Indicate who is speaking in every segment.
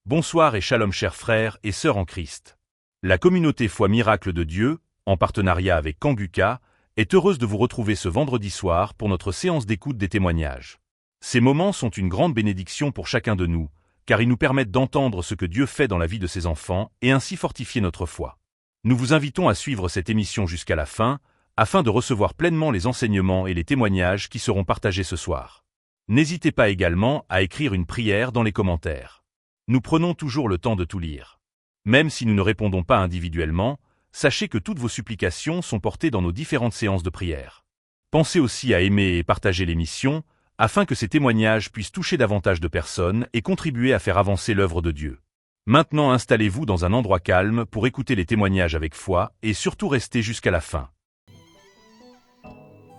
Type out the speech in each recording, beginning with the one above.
Speaker 1: Bonsoir et shalom chers frères et sœurs en Christ. La communauté Foi Miracle de Dieu, en partenariat avec Kanguka, est heureuse de vous retrouver ce vendredi soir pour notre séance d'écoute des témoignages. Ces moments sont une grande bénédiction pour chacun de nous, car ils nous permettent d'entendre ce que Dieu fait dans la vie de ses enfants et ainsi fortifier notre foi. Nous vous invitons à suivre cette émission jusqu'à la fin, afin de recevoir pleinement les enseignements et les témoignages qui seront partagés ce soir. N'hésitez pas également à écrire une prière dans les commentaires. Nous prenons toujours le temps de tout lire. Même si nous ne répondons pas individuellement, sachez que toutes vos supplications sont portées dans nos différentes séances de prière. Pensez aussi à aimer et partager l'émission, afin que ces témoignages puissent toucher davantage de personnes et contribuer à faire avancer l'œuvre de Dieu. Maintenant installez-vous dans un endroit calme pour écouter les témoignages avec foi et surtout restez jusqu'à la fin.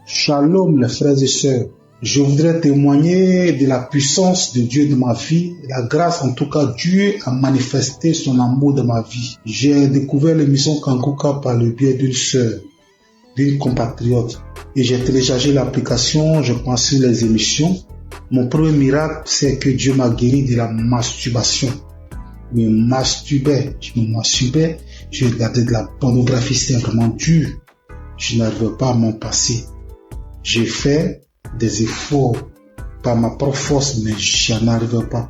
Speaker 2: Shalom les frères et sœurs. Je voudrais témoigner de la puissance de Dieu dans ma vie, la grâce en tout cas. Dieu a manifesté son amour dans ma vie. J'ai découvert l'émission Kanguka par le biais d'une sœur, d'une compatriote, et j'ai téléchargé l'application, je pense sur les émissions. Mon premier miracle, c'est que Dieu m'a guéri de la masturbation. Je me masturbais, je regardais de la pornographie, c'était vraiment dur. Je n'arrivais pas à m'en passer. J'ai fait des efforts par ma propre force, mais je n'en arrivais pas.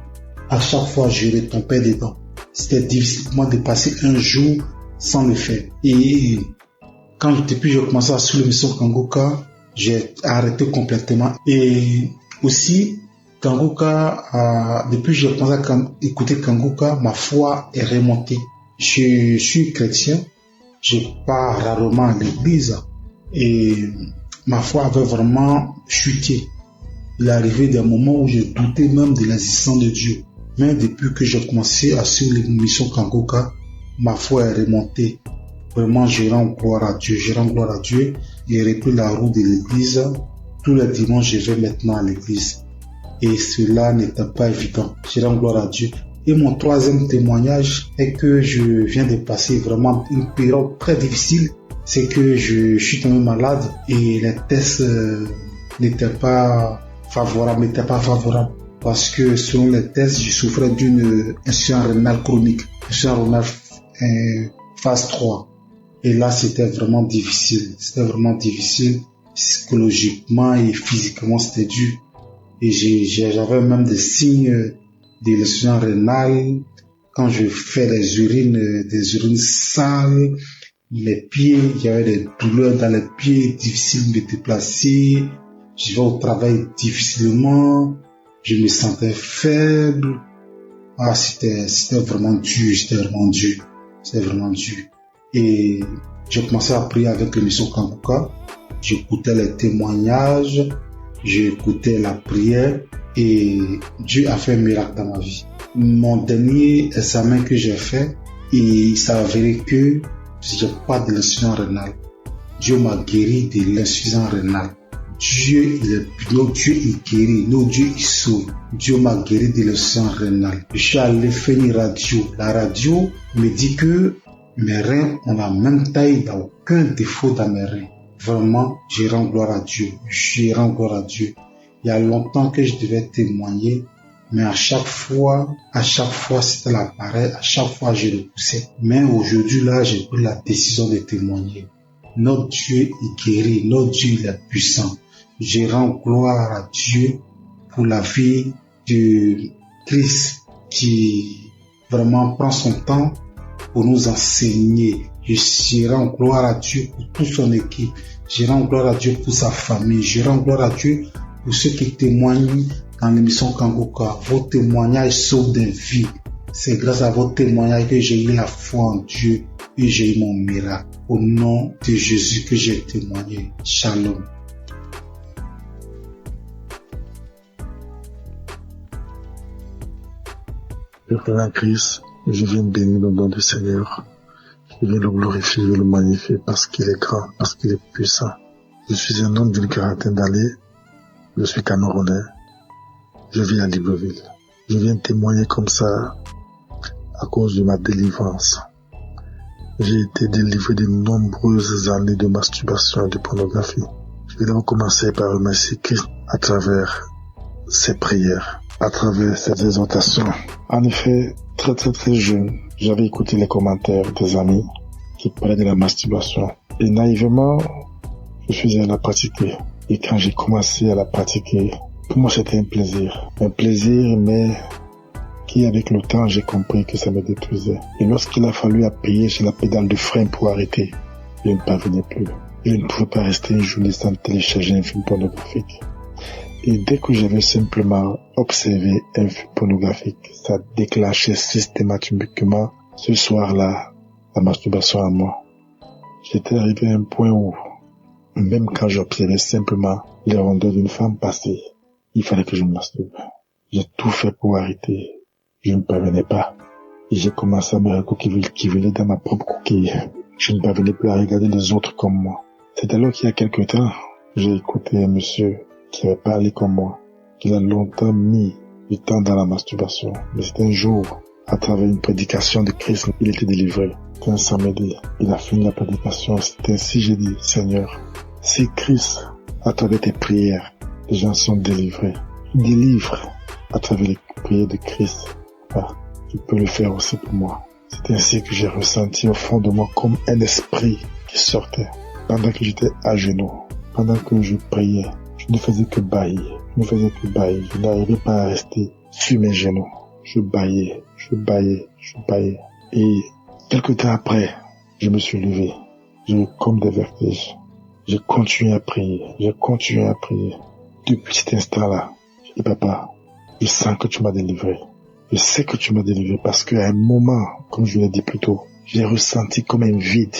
Speaker 2: À chaque fois, je retombais dedans. C'était difficile pour moi de passer un jour sans le faire. Et depuis que j'ai commencé à suivre l'émission Kanguka, j'ai arrêté complètement. Et aussi, Kanguka, depuis que j'ai commencé à écouter Kanguka, ma foi est remontée. Je suis chrétien, je pars rarement à l'église et ma foi avait vraiment chuté. Il est arrivé des moments où je doutais même de l'existence de Dieu. Mais depuis que j'ai commencé à suivre l'émission Kanguka, ma foi est remontée. Vraiment, je rends gloire à Dieu. Et repris la route de l'église. Tous les dimanches, je vais maintenant à l'église. Et cela n'était pas évident. Je rends gloire à Dieu. Et mon troisième témoignage est que je viens de passer vraiment une période très difficile. C'est que je suis tombé malade et les tests n'étaient pas favorables. Parce que selon les tests, je souffrais d'une insuffisance rénale chronique. Insuffisance rénale phase 3. Et là, c'était vraiment difficile. Psychologiquement et physiquement, c'était dur. Et j'avais même des signes de l'insuffisance rénale. Quand je fais des urines sales, les pieds, il y avait des douleurs dans les pieds, difficile de me déplacer. Je vais au travail difficilement. Je me sentais faible. C'était vraiment dur. Et j'ai commencé à prier avec l'émission Kanguka. J'écoutais les témoignages, j'écoutais la prière et Dieu a fait un miracle dans ma vie. Mon dernier examen que j'ai fait, il s'est avéré que j'ai pas de l'insuffisance rénale. Dieu m'a guéri de l'insuffisance rénale. Notre Dieu il guérit, notre Dieu il sauve. Dieu m'a guéri de l'insuffisance rénale. Je suis allé faire une radio. La radio me dit que mes reins ont la même taille, il n'y a aucun défaut dans mes reins. Vraiment, je rends gloire à Dieu. Il y a longtemps que je devais témoigner, mais à chaque fois, c'était la pareille, à chaque fois, je repoussais. Mais aujourd'hui, là, j'ai pris la décision de témoigner. Notre Dieu est guéri, notre Dieu il est puissant. Je rends gloire à Dieu pour la vie de Christ qui vraiment prend son temps pour nous enseigner. Je rends gloire à Dieu pour toute son équipe. Je rends gloire à Dieu pour sa famille. Je rends gloire à Dieu pour ceux qui témoignent dans l'émission Kanguka. Vos témoignages sauvent des vies. C'est grâce à vos témoignages que j'ai eu la foi en Dieu et j'ai eu mon miracle. Au nom de Jésus que j'ai témoigné. Shalom.
Speaker 3: Père Christ, je viens bénir le nom du Seigneur. Je viens le glorifier, je le magnifier parce qu'il est grand, parce qu'il est puissant. Je suis un homme d'une quarantaine d'années. Je suis Camerounais. Je vis à Libreville. Je viens témoigner comme ça à cause de ma délivrance. J'ai été délivré de nombreuses années de masturbation et de pornographie. Je vais d'abord commencer par remercier Christ à travers ses prières. à travers cette exhortation. En effet, très jeune, j'avais écouté les commentaires des amis qui parlaient de la masturbation. Et naïvement, je faisais à la pratiquer. Et quand j'ai commencé à la pratiquer, pour moi c'était un plaisir. Un plaisir, mais qui avec le temps, j'ai compris que ça me détruisait. Et lorsqu'il a fallu appuyer sur la pédale de frein pour arrêter, je ne parvenais plus. Je ne pouvais pas rester une journée sans télécharger un film pornographique. Et dès que j'avais simplement observé un film pornographique, ça déclenchait systématiquement ce soir-là la masturbation à moi. J'étais arrivé à un point où, même quand j'observais simplement les rondeurs d'une femme passer, il fallait que je me masturbe. J'ai tout fait pour arrêter. Je ne parvenais pas. Et j'ai commencé à me recourir dans ma propre coquille. Je ne parvenais plus à regarder les autres comme moi. C'est alors qu'il y a quelque temps, j'ai écouté un monsieur qui avait parlé comme moi, qu'il a longtemps mis du temps dans la masturbation. Mais c'était un jour, à travers une prédication de Christ, il était délivré. C'était un samedi. Il a fini la prédication. C'était ainsi, j'ai dit, Seigneur, si Christ, à travers tes prières, les gens sont délivrés, délivre à travers les prières de Christ, tu peux le faire aussi pour moi. C'est ainsi que j'ai ressenti au fond de moi comme un esprit qui sortait. Pendant que j'étais à genoux, pendant que je priais, je ne faisais que bâillir. Je n'arrivais pas à rester sur mes genoux. Je bâillais. Et quelque temps après, je me suis levé. J'ai eu comme des vertiges. J'ai continué à prier. Depuis cet instant-là, je dis, Papa, je sens que tu m'as délivré. Je sais que tu m'as délivré parce qu'à un moment, comme je l'ai dit plus tôt, j'ai ressenti comme un vide.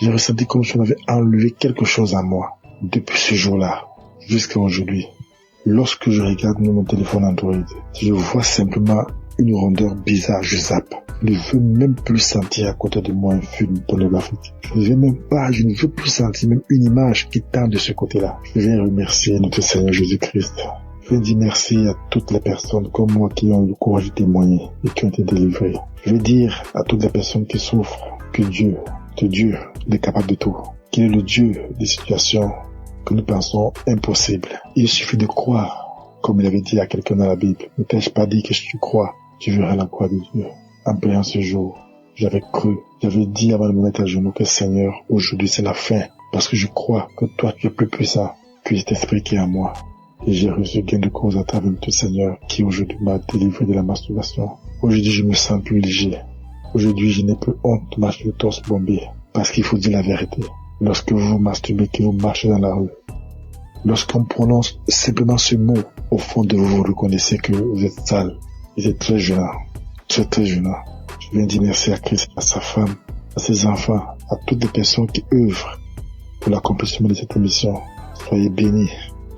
Speaker 3: J'ai ressenti comme si on avait enlevé quelque chose à moi. Depuis ce jour-là, jusqu'à aujourd'hui, lorsque je regarde mon téléphone Android, je vois simplement une rondeur bizarre, je zappe. Je ne veux même plus sentir à côté de moi un film pornographique. Je ne veux plus sentir même une image qui tend de ce côté-là. Je viens remercier notre Seigneur Jésus-Christ. Je veux dire merci à toutes les personnes comme moi qui ont eu le courage de témoigner et qui ont été délivrées. Je veux dire à toutes les personnes qui souffrent que Dieu est capable de tout. Qu'il est le Dieu des situations que nous pensons impossibles. Il suffit de croire, comme il avait dit à quelqu'un dans la Bible. Ne t'ai-je pas dit que si tu crois, tu verras la croix de Dieu. En priant ce jour, j'avais cru, j'avais dit avant de me mettre à genoux que Seigneur, aujourd'hui c'est la fin. Parce que je crois que toi tu es plus puissant que cet esprit qui est en moi. Et j'ai reçu gain de cause à travers notre Seigneur qui aujourd'hui m'a délivré de la masturbation. Aujourd'hui je me sens plus léger. Aujourd'hui je n'ai plus honte de marcher le torse bombé. Parce qu'il faut dire la vérité. Lorsque vous vous masturbez, que vous marchez dans la rue, lorsqu'on prononce simplement ce mot, au fond de vous, vous reconnaissez que vous êtes sale. Vous êtes très gênant. Très gênant. Je viens dire merci à Christ, à sa femme, à ses enfants, à toutes les personnes qui œuvrent pour l'accomplissement de cette émission. Soyez bénis.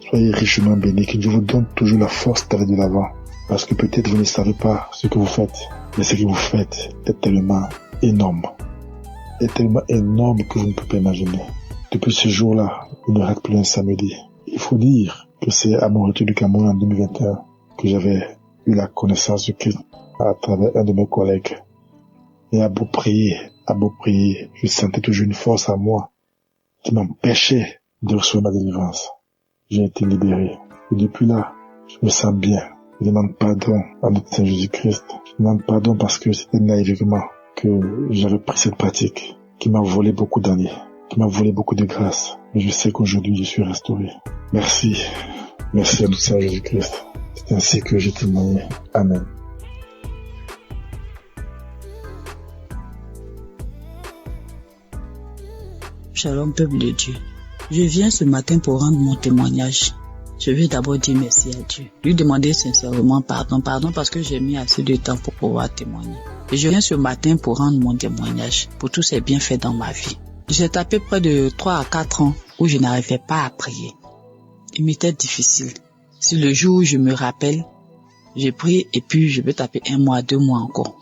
Speaker 3: Soyez richement bénis, que Dieu vous donne toujours la force d'aller de l'avant. Parce que peut-être vous ne savez pas ce que vous faites, mais ce que vous faites est tellement énorme. Est tellement énorme que vous ne pouvez pas imaginer. Depuis ce jour-là, il ne rate plus un samedi. Il faut dire que c'est à mon retour du Cameroun en 2021 que j'avais eu la connaissance de Christ à travers un de mes collègues. Et à beau prier, je sentais toujours une force en moi qui m'empêchait de recevoir ma délivrance. J'ai été libéré. Et depuis là, je me sens bien. Je demande pardon à notre Seigneur Jésus-Christ. Je demande pardon parce que c'était naïvement que j'avais pris cette pratique qui m'a volé beaucoup d'années, qui m'a volé beaucoup de grâce. Mais je sais qu'aujourd'hui, je suis restauré. Merci. Merci à notre Seigneur Jésus-Christ. C'est ainsi que j'ai témoigné. Amen.
Speaker 4: Shalom, peuple de Dieu. Je viens ce matin pour rendre mon témoignage. Je vais d'abord dire merci à Dieu. Lui demander sincèrement pardon parce que j'ai mis assez de temps pour pouvoir témoigner. Et je viens ce matin pour rendre mon témoignage pour tous ces bienfaits dans ma vie. J'ai tapé près de 3 à 4 ans où je n'arrivais pas à prier. Il m'était difficile. Si le jour où je me rappelle, j'ai prié et puis je vais taper 1 mois, 2 mois encore.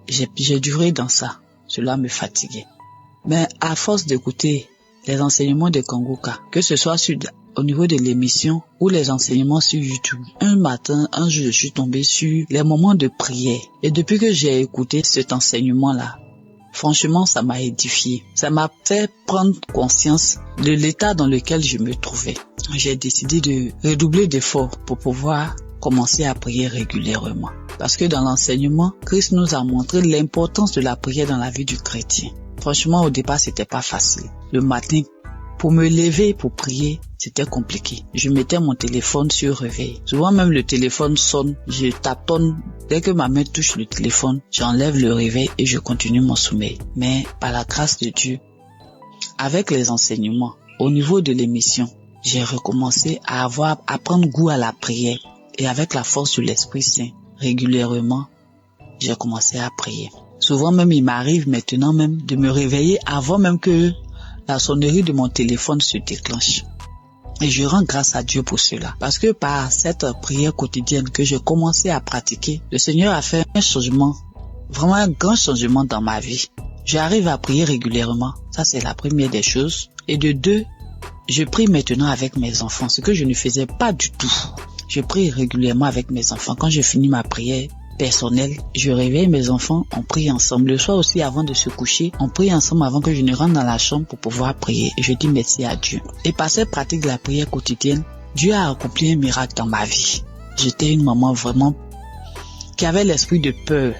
Speaker 4: J'ai duré dans ça. Cela me fatiguait. Mais à force d'écouter les enseignements de Kanguka, que ce soit au niveau de l'émission ou les enseignements sur YouTube, un jour, je suis tombé sur les moments de prière. Et depuis que j'ai écouté cet enseignement-là, franchement, ça m'a édifié. Ça m'a fait prendre conscience de l'état dans lequel je me trouvais. J'ai décidé de redoubler d'efforts pour pouvoir commencé à prier régulièrement. Parce que dans l'enseignement, Christ nous a montré l'importance de la prière dans la vie du chrétien. Franchement, au départ, c'était pas facile. Le matin, pour me lever pour prier, c'était compliqué. Je mettais mon téléphone sur réveil. Souvent même le téléphone sonne, je tâtonne. Dès que ma main touche le téléphone, j'enlève le réveil et je continue mon sommeil. Mais par la grâce de Dieu, avec les enseignements, au niveau de l'émission, j'ai recommencé à prendre goût à la prière. Et avec la force de l'Esprit Saint, régulièrement, j'ai commencé à prier. Souvent même, il m'arrive maintenant même de me réveiller avant même que la sonnerie de mon téléphone se déclenche. Et je rends grâce à Dieu pour cela. Parce que par cette prière quotidienne que j'ai commencé à pratiquer, le Seigneur a fait un changement, vraiment un grand changement dans ma vie. J'arrive à prier régulièrement. Ça, c'est la première des choses. Et de deux, je prie maintenant avec mes enfants, ce que je ne faisais pas du tout. Je prie régulièrement avec mes enfants. Quand je finis ma prière personnelle, je réveille mes enfants, on prie ensemble. Le soir aussi, avant de se coucher, on prie ensemble avant que je ne rentre dans la chambre pour pouvoir prier. Et je dis merci à Dieu. Et par cette pratique de la prière quotidienne, Dieu a accompli un miracle dans ma vie. J'étais une maman vraiment qui avait l'esprit de peur.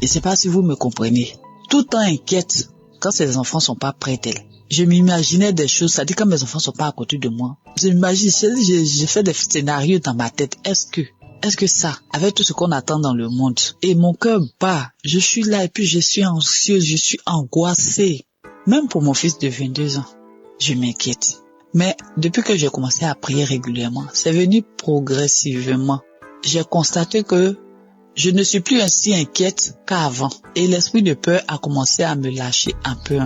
Speaker 4: Et c'est pas si vous me comprenez. Tout le temps inquiète quand ses enfants sont pas près d'elle. Je m'imaginais des choses, ça dit quand mes enfants sont pas à côté de moi. Je m'imagine, j'ai fait des scénarios dans ma tête. Est-ce que ça, avec tout ce qu'on attend dans le monde, et mon cœur bat, je suis là et puis je suis anxieuse, je suis angoissée. Même pour mon fils de 22 ans, je m'inquiète. Mais depuis que j'ai commencé à prier régulièrement, c'est venu progressivement. J'ai constaté que je ne suis plus ainsi inquiète qu'avant. Et l'esprit de peur a commencé à me lâcher un peu.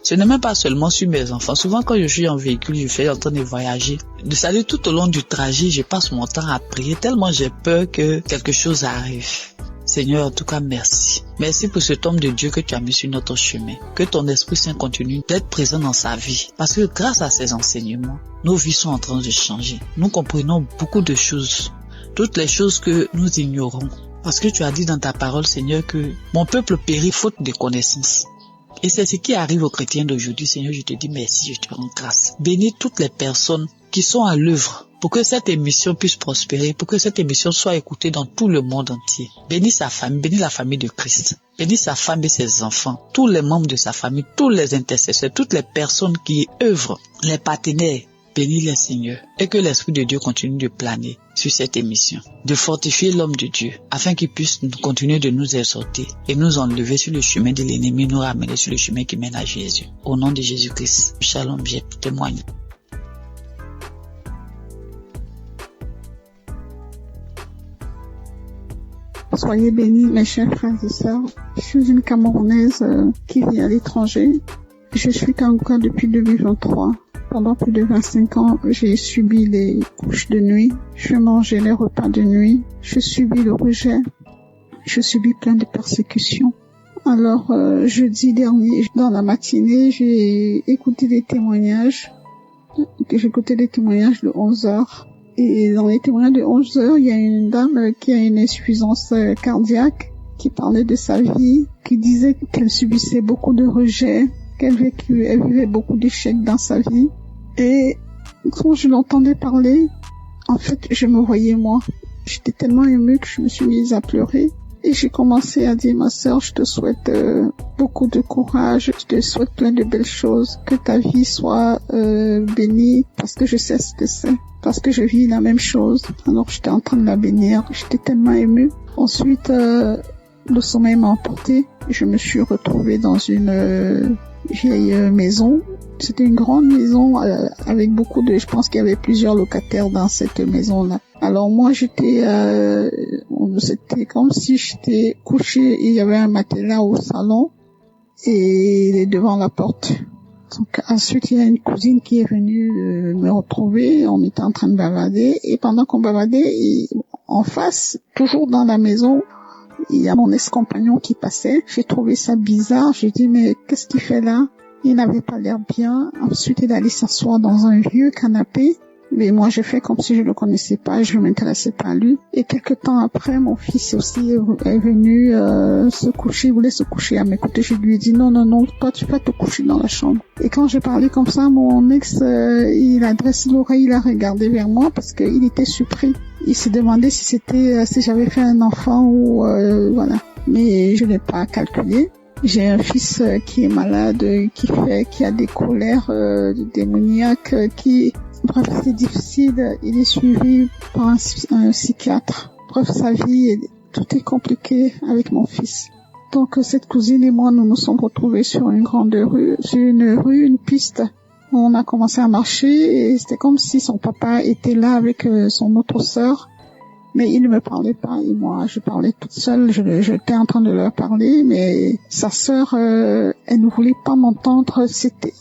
Speaker 4: Ce n'est même pas seulement sur mes enfants. Souvent quand je suis en véhicule, je suis en train de voyager. C'est-à-dire tout au long du trajet, je passe mon temps à prier tellement j'ai peur que quelque chose arrive. Seigneur, en tout cas, merci. Merci pour cet homme de Dieu que tu as mis sur notre chemin. Que ton Esprit Saint continue d'être présent dans sa vie. Parce que grâce à ces enseignements, nos vies sont en train de changer. Nous comprenons beaucoup de choses. Toutes les choses que nous ignorons. Parce que tu as dit dans ta parole, Seigneur, que mon peuple périt faute de connaissance. Et c'est ce qui arrive aux chrétiens d'aujourd'hui. Seigneur, je te dis merci, je te rends grâce. Bénis toutes les personnes qui sont à l'œuvre pour que cette émission puisse prospérer, pour que cette émission soit écoutée dans tout le monde entier. Bénis sa famille, bénis la famille de Christ. Bénis sa femme et ses enfants, tous les membres de sa famille, tous les intercesseurs, toutes les personnes qui œuvrent, les partenaires. Bénis-les, Seigneur, et que l'Esprit de Dieu continue de planer sur cette émission, de fortifier l'homme de Dieu, afin qu'il puisse continuer de nous exhorter et nous enlever sur le chemin de l'ennemi, nous ramener sur le chemin qui mène à Jésus. Au nom de Jésus-Christ, Shalom, je témoigne.
Speaker 5: Soyez bénis, mes chers frères et sœurs. Je suis une Camerounaise qui vit à l'étranger. Je suis Kanguka depuis 2023. Pendant plus de 25 ans, j'ai subi les couches de nuit. Je mangeais les repas de nuit. Je subis le rejet. Je subis plein de persécutions. Alors, jeudi dernier, dans la matinée, j'ai écouté des témoignages. J'ai écouté des témoignages de 11 heures. Et dans les témoignages de 11 heures, il y a une dame qui a une insuffisance cardiaque, qui parlait de sa vie, qui disait qu'elle subissait beaucoup de rejets, qu'elle vivait beaucoup d'échecs dans sa vie. Et quand je l'entendais parler, en fait, je me voyais moi. J'étais tellement émue que je me suis mise à pleurer. Et j'ai commencé à dire, ma sœur, je te souhaite beaucoup de courage, je te souhaite plein de belles choses, que ta vie soit bénie, parce que je sais ce que c'est, parce que je vis la même chose. Alors j'étais en train de la bénir, j'étais tellement émue. Ensuite, le sommeil m'a emporté, je me suis retrouvée dans une vieille maison. C'était une grande maison avec beaucoup de... Je pense qu'il y avait plusieurs locataires dans cette maison-là. Alors moi, c'était comme si j'étais couchée et il y avait un matelas au salon et devant la porte. Donc ensuite, il y a une cousine qui est venue me retrouver. On était en train de bavader et pendant qu'on bavadait, en face, toujours dans la maison, il y a mon ex-compagnon qui passait. J'ai trouvé ça bizarre. J'ai dit, mais qu'est-ce qu'il fait là? Il n'avait pas l'air bien. Ensuite, il allait s'asseoir dans un vieux canapé. Mais moi, j'ai fait comme si je le connaissais pas, je m'intéressais pas à lui. Et quelque temps après, mon fils aussi est venu se coucher, il voulait se coucher à mes côtés. Je lui ai dit, non, toi, tu vas te coucher dans la chambre. Et quand j'ai parlé comme ça, mon ex, il a dressé l'oreille, il a regardé vers moi parce qu'il était surpris. Il se demandait si j'avais fait un enfant ou voilà. Mais je n'ai pas calculé. J'ai un fils qui est malade, qui a des colères démoniaques, bref, c'est difficile. Il est suivi par un psychiatre. Bref, sa vie, tout est compliqué avec mon fils. Donc cette cousine et moi, nous nous sommes retrouvés sur une grande rue, une piste. On a commencé à marcher et c'était comme si son papa était là avec son autre sœur. Mais il ne me parlait pas et moi je parlais toute seule, j'étais en train de leur parler, mais sa sœur, elle ne voulait pas m'entendre.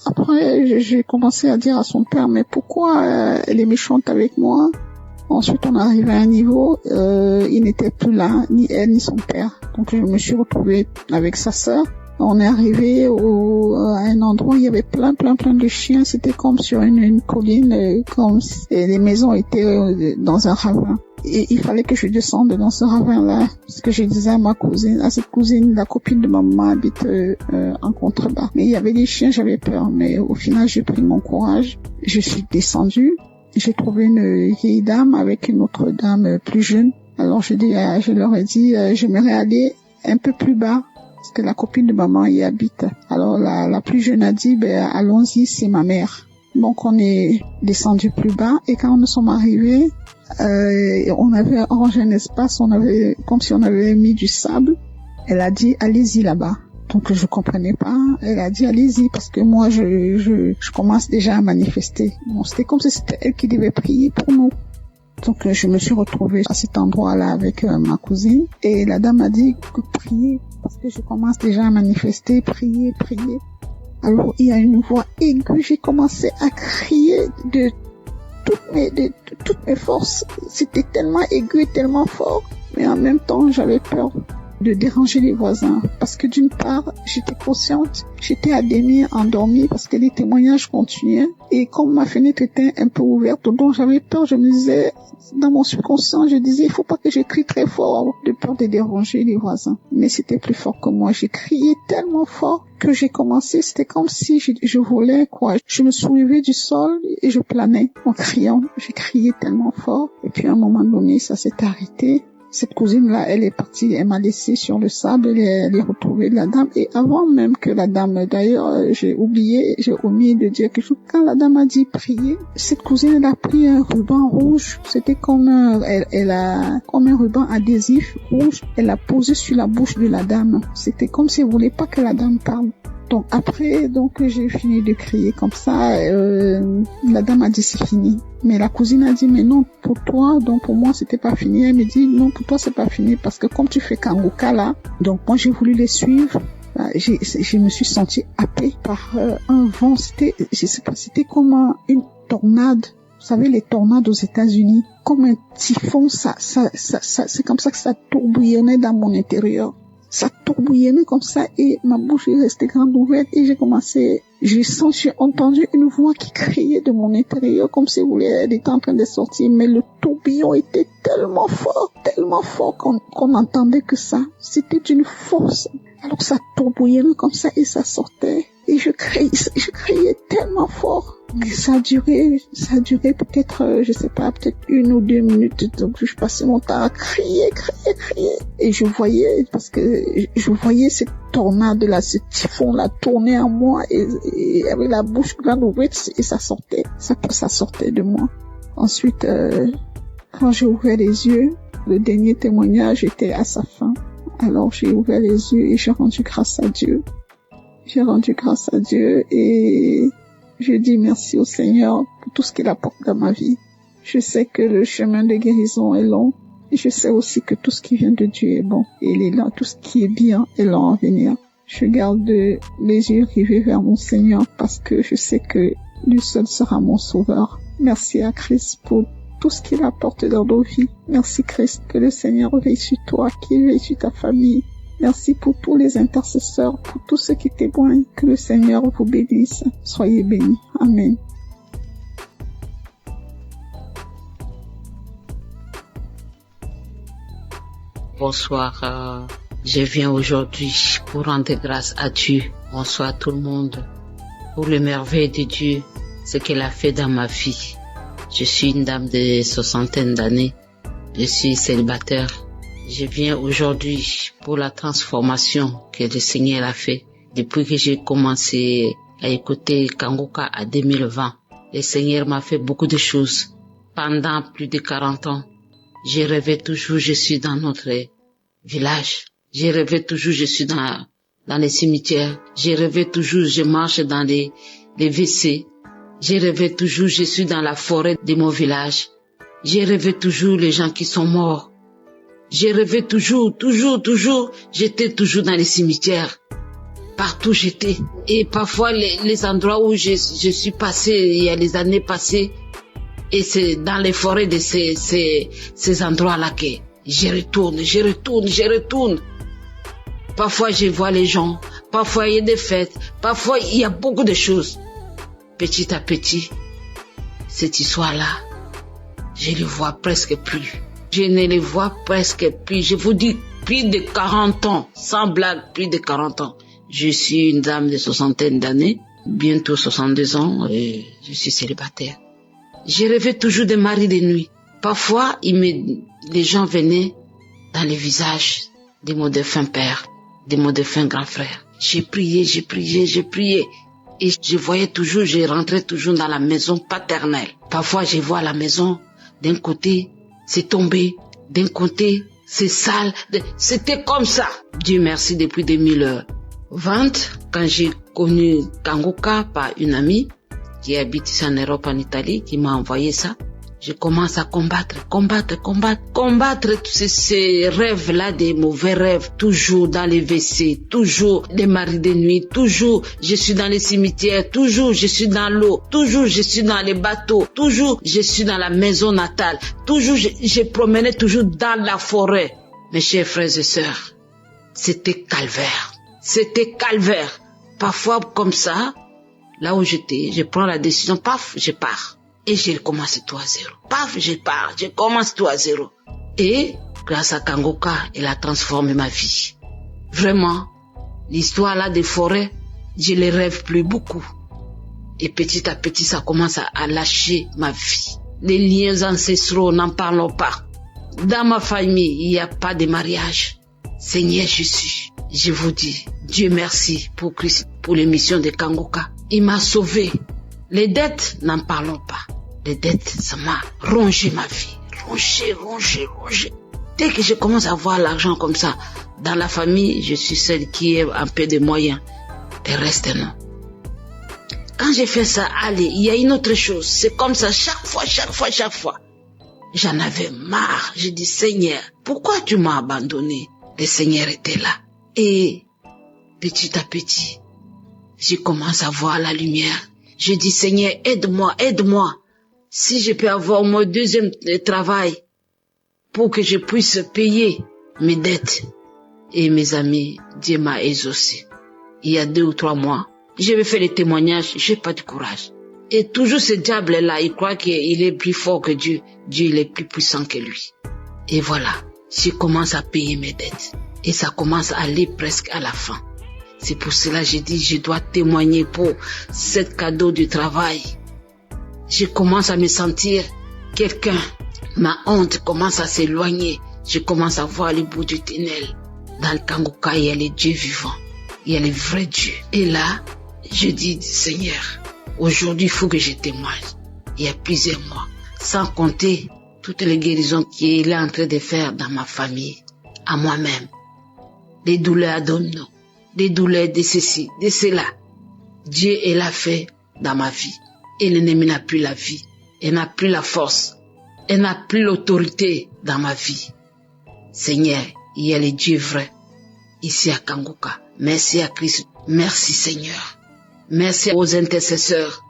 Speaker 5: Après j'ai commencé à dire à son père, mais pourquoi elle est méchante avec moi? Ensuite on arrivait à un niveau, il n'était plus là, ni elle ni son père. Donc je me suis retrouvée avec sa sœur. On est arrivé à un endroit où il y avait plein de chiens. C'était comme sur une colline, comme si les maisons étaient dans un ravin. Et il fallait que je descende dans ce ravin-là, parce que je disais à cette cousine, la copine de maman habite en contrebas. Mais il y avait des chiens, j'avais peur. Mais au final, j'ai pris mon courage. Je suis descendue. J'ai trouvé une vieille dame avec une autre dame plus jeune. Alors je leur ai dit, j'aimerais aller un peu plus bas, parce que la copine de maman y habite. Alors la plus jeune a dit, allons-y, c'est ma mère. Donc on est descendu plus bas et quand nous sommes arrivés, on avait arrangé un espace, comme si on avait mis du sable. Elle a dit, allez-y là-bas. Donc je comprenais pas. Elle a dit, allez-y, parce que moi je commence déjà à manifester. Bon, c'était comme si c'était elle qui devait prier pour nous. Donc je me suis retrouvée à cet endroit-là avec ma cousine et la dame a dit que prier, parce que je commence déjà à manifester, prier. Alors il y a une voix aiguë, j'ai commencé à crier de toutes mes forces. C'était tellement aigu et tellement fort, mais en même temps j'avais peur de déranger les voisins, parce que d'une part j'étais consciente, j'étais à demi endormie parce que les témoignages continuaient et comme ma fenêtre était un peu ouverte, donc j'avais peur. Je me disais, dans mon subconscient, je disais, il faut pas que je crie très fort de peur de déranger les voisins. Mais c'était plus fort que moi. J'ai crié tellement fort que j'ai commencé, c'était comme si je volais, quoi. Je me soulevais du sol et je planais en criant. J'ai crié tellement fort. Et puis à un moment donné, ça s'est arrêté. Cette cousine-là, elle est partie, elle m'a laissé sur le sable, elle est retrouvée la dame. Et avant même que la dame, d'ailleurs, j'ai omis de dire quelque chose. Quand la dame a dit prier, cette cousine, elle a pris un ruban rouge. C'était comme comme un ruban adhésif rouge. Elle l'a posé sur la bouche de la dame. C'était comme si elle voulait pas que la dame parle. Donc après, j'ai fini de crier comme ça. La dame a dit c'est fini. Mais la cousine a dit mais non, pour toi, donc pour moi c'était pas fini. Elle me dit non, pour toi c'est pas fini parce que comme tu fais Kangoka là, donc moi j'ai voulu les suivre. Je me suis sentie happée par un vent. C'était comme une tornade. Vous savez les tornades aux États-Unis, comme un typhon. C'est comme ça que ça tourbillonnait dans mon intérieur. Ça tourbillonnait comme ça et ma bouche est restée grande ouverte et j'ai entendu une voix qui criait de mon intérieur comme si elle était en train de sortir, mais le tourbillon était tellement fort qu'on entendait que ça. C'était d'une force. Alors ça tourbillonnait comme ça et ça sortait. Et je criais tellement fort. Mais ça a duré peut-être, je sais pas, peut-être 1 ou 2 minutes. Donc, je passais mon temps à crier. Et je voyais cette tornade-là, ce typhon-là tourner en moi et avec la bouche grande ouverte et ça sortait. Ça sortait de moi. Ensuite, quand j'ai ouvert les yeux, le dernier témoignage était à sa fin. Alors, j'ai ouvert les yeux et j'ai rendu grâce à Dieu. Et je dis merci au Seigneur pour tout ce qu'il apporte dans ma vie. Je sais que le chemin de guérison est long. Et je sais aussi que tout ce qui vient de Dieu est bon. Et il est là. Tout ce qui est bien est là en venir. Je garde les yeux rivés vers mon Seigneur parce que je sais que lui seul sera mon sauveur. Merci à Christ pour tout ce qu'il apporte dans nos vies. Merci Christ, que le Seigneur veille sur toi, qu'il veille sur ta famille. Merci pour tous les intercesseurs, pour tous ceux qui témoignent. Que le Seigneur vous bénisse. Soyez bénis. Amen.
Speaker 6: Bonsoir. Je viens aujourd'hui pour rendre grâce à Dieu. Bonsoir tout le monde. Pour le merveille de Dieu, ce qu'il a fait dans ma vie. Je suis une dame de 60 d'années. Je suis célibataire. Je viens aujourd'hui pour la transformation que le Seigneur a fait depuis que j'ai commencé à écouter Kangoka en 2020. Le Seigneur m'a fait beaucoup de choses. Pendant plus de 40 ans, j'ai rêvé toujours, je suis dans notre village. J'ai rêvé toujours, je suis dans les cimetières. J'ai rêvé toujours, je marche dans les WC. J'ai rêvé toujours, je suis dans la forêt de mon village. J'ai rêvé toujours les gens qui sont morts. J'ai rêvé toujours, j'étais toujours dans les cimetières. Partout j'étais. Et parfois les endroits où je suis passé, il y a les années passées, et c'est dans les forêts de ces endroits-là que je retourne. Parfois je vois les gens, parfois il y a des fêtes, parfois il y a beaucoup de choses. Petit à petit, cette histoire-là, je ne les vois presque plus. Je ne les vois presque plus. Je vous dis, plus de 40 ans, sans blague, plus de 40 ans. Je suis une dame de soixantaine d'années, bientôt 62 ans, et je suis célibataire. Je rêvais toujours des maris de nuit. Parfois, les gens venaient dans les visages de mon défunt père, de mon défunt grand frère. J'ai prié. Et je voyais toujours, je rentrais toujours dans la maison paternelle. Parfois, je vois la maison, d'un côté, c'est tombé, d'un côté, c'est sale. C'était comme ça. Dieu merci, depuis 2020, quand j'ai connu Kangoka par une amie qui habite ici en Europe, en Italie, qui m'a envoyé ça, je commence à combattre tous ces rêves-là, des mauvais rêves, toujours dans les WC, toujours des maris de nuit, toujours je suis dans les cimetières, toujours je suis dans l'eau, toujours je suis dans les bateaux, toujours je suis dans la maison natale, toujours je promenais toujours dans la forêt. Mes chers frères et sœurs, c'était calvaire. Parfois comme ça, là où j'étais, je prends la décision, paf, je pars. Et j'ai commencé tout à zéro. Paf, je pars, je commence tout à zéro. Et grâce à Kangoka, elle a transformé ma vie. Vraiment, l'histoire là des forêts, je les rêve plus beaucoup. Et petit à petit, ça commence à lâcher ma vie. Les liens ancestraux, n'en parlons pas. Dans ma famille, il n'y a pas de mariage. Seigneur Jésus, je vous dis, Dieu merci pour Christ, pour l'émission de Kangoka. Il m'a sauvé. Les dettes, n'en parlons pas. Les dettes, ça m'a rongé ma vie. Rongé. Dès que je commence à voir l'argent comme ça, dans la famille, je suis celle qui a un peu de moyens. Le reste, non. Quand j'ai fait ça, allez, il y a une autre chose. C'est comme ça, chaque fois. J'en avais marre. J'ai dit, Seigneur, pourquoi tu m'as abandonné? Le Seigneur était là. Et petit à petit, je commence à voir la lumière. Je dis, Seigneur, aide-moi. Si je peux avoir mon deuxième travail pour que je puisse payer mes dettes. Et mes amis, Dieu m'a exaucé. Il y a 2 ou 3 mois, je vais faire les témoignages, j'ai pas de courage. Et toujours ce diable-là, il croit qu'il est plus fort que Dieu. Dieu, il est plus puissant que lui. Et voilà, je commence à payer mes dettes. Et ça commence à aller presque à la fin. C'est pour cela que j'ai dit, je dois témoigner pour ce cadeau du travail. Je commence à me sentir quelqu'un. Ma honte commence à s'éloigner. Je commence à voir le bout du tunnel. Dans le Kangoka, il y a les dieux vivants. Il y a les vrais dieux. Et là, je dis, Seigneur, aujourd'hui, il faut que je témoigne. Il y a plusieurs mois. Sans compter toutes les guérisons qu'il est en train de faire dans ma famille, à moi-même. Des douleurs abdominaux, des douleurs de ceci, de cela. Dieu, il a fait dans ma vie. Et l'ennemi n'a plus la vie. Elle n'a plus la force. Elle n'a plus l'autorité dans ma vie. Seigneur, il y a les dieux vrais ici à Kangoka. Merci à Christ. Merci Seigneur. Merci aux intercesseurs.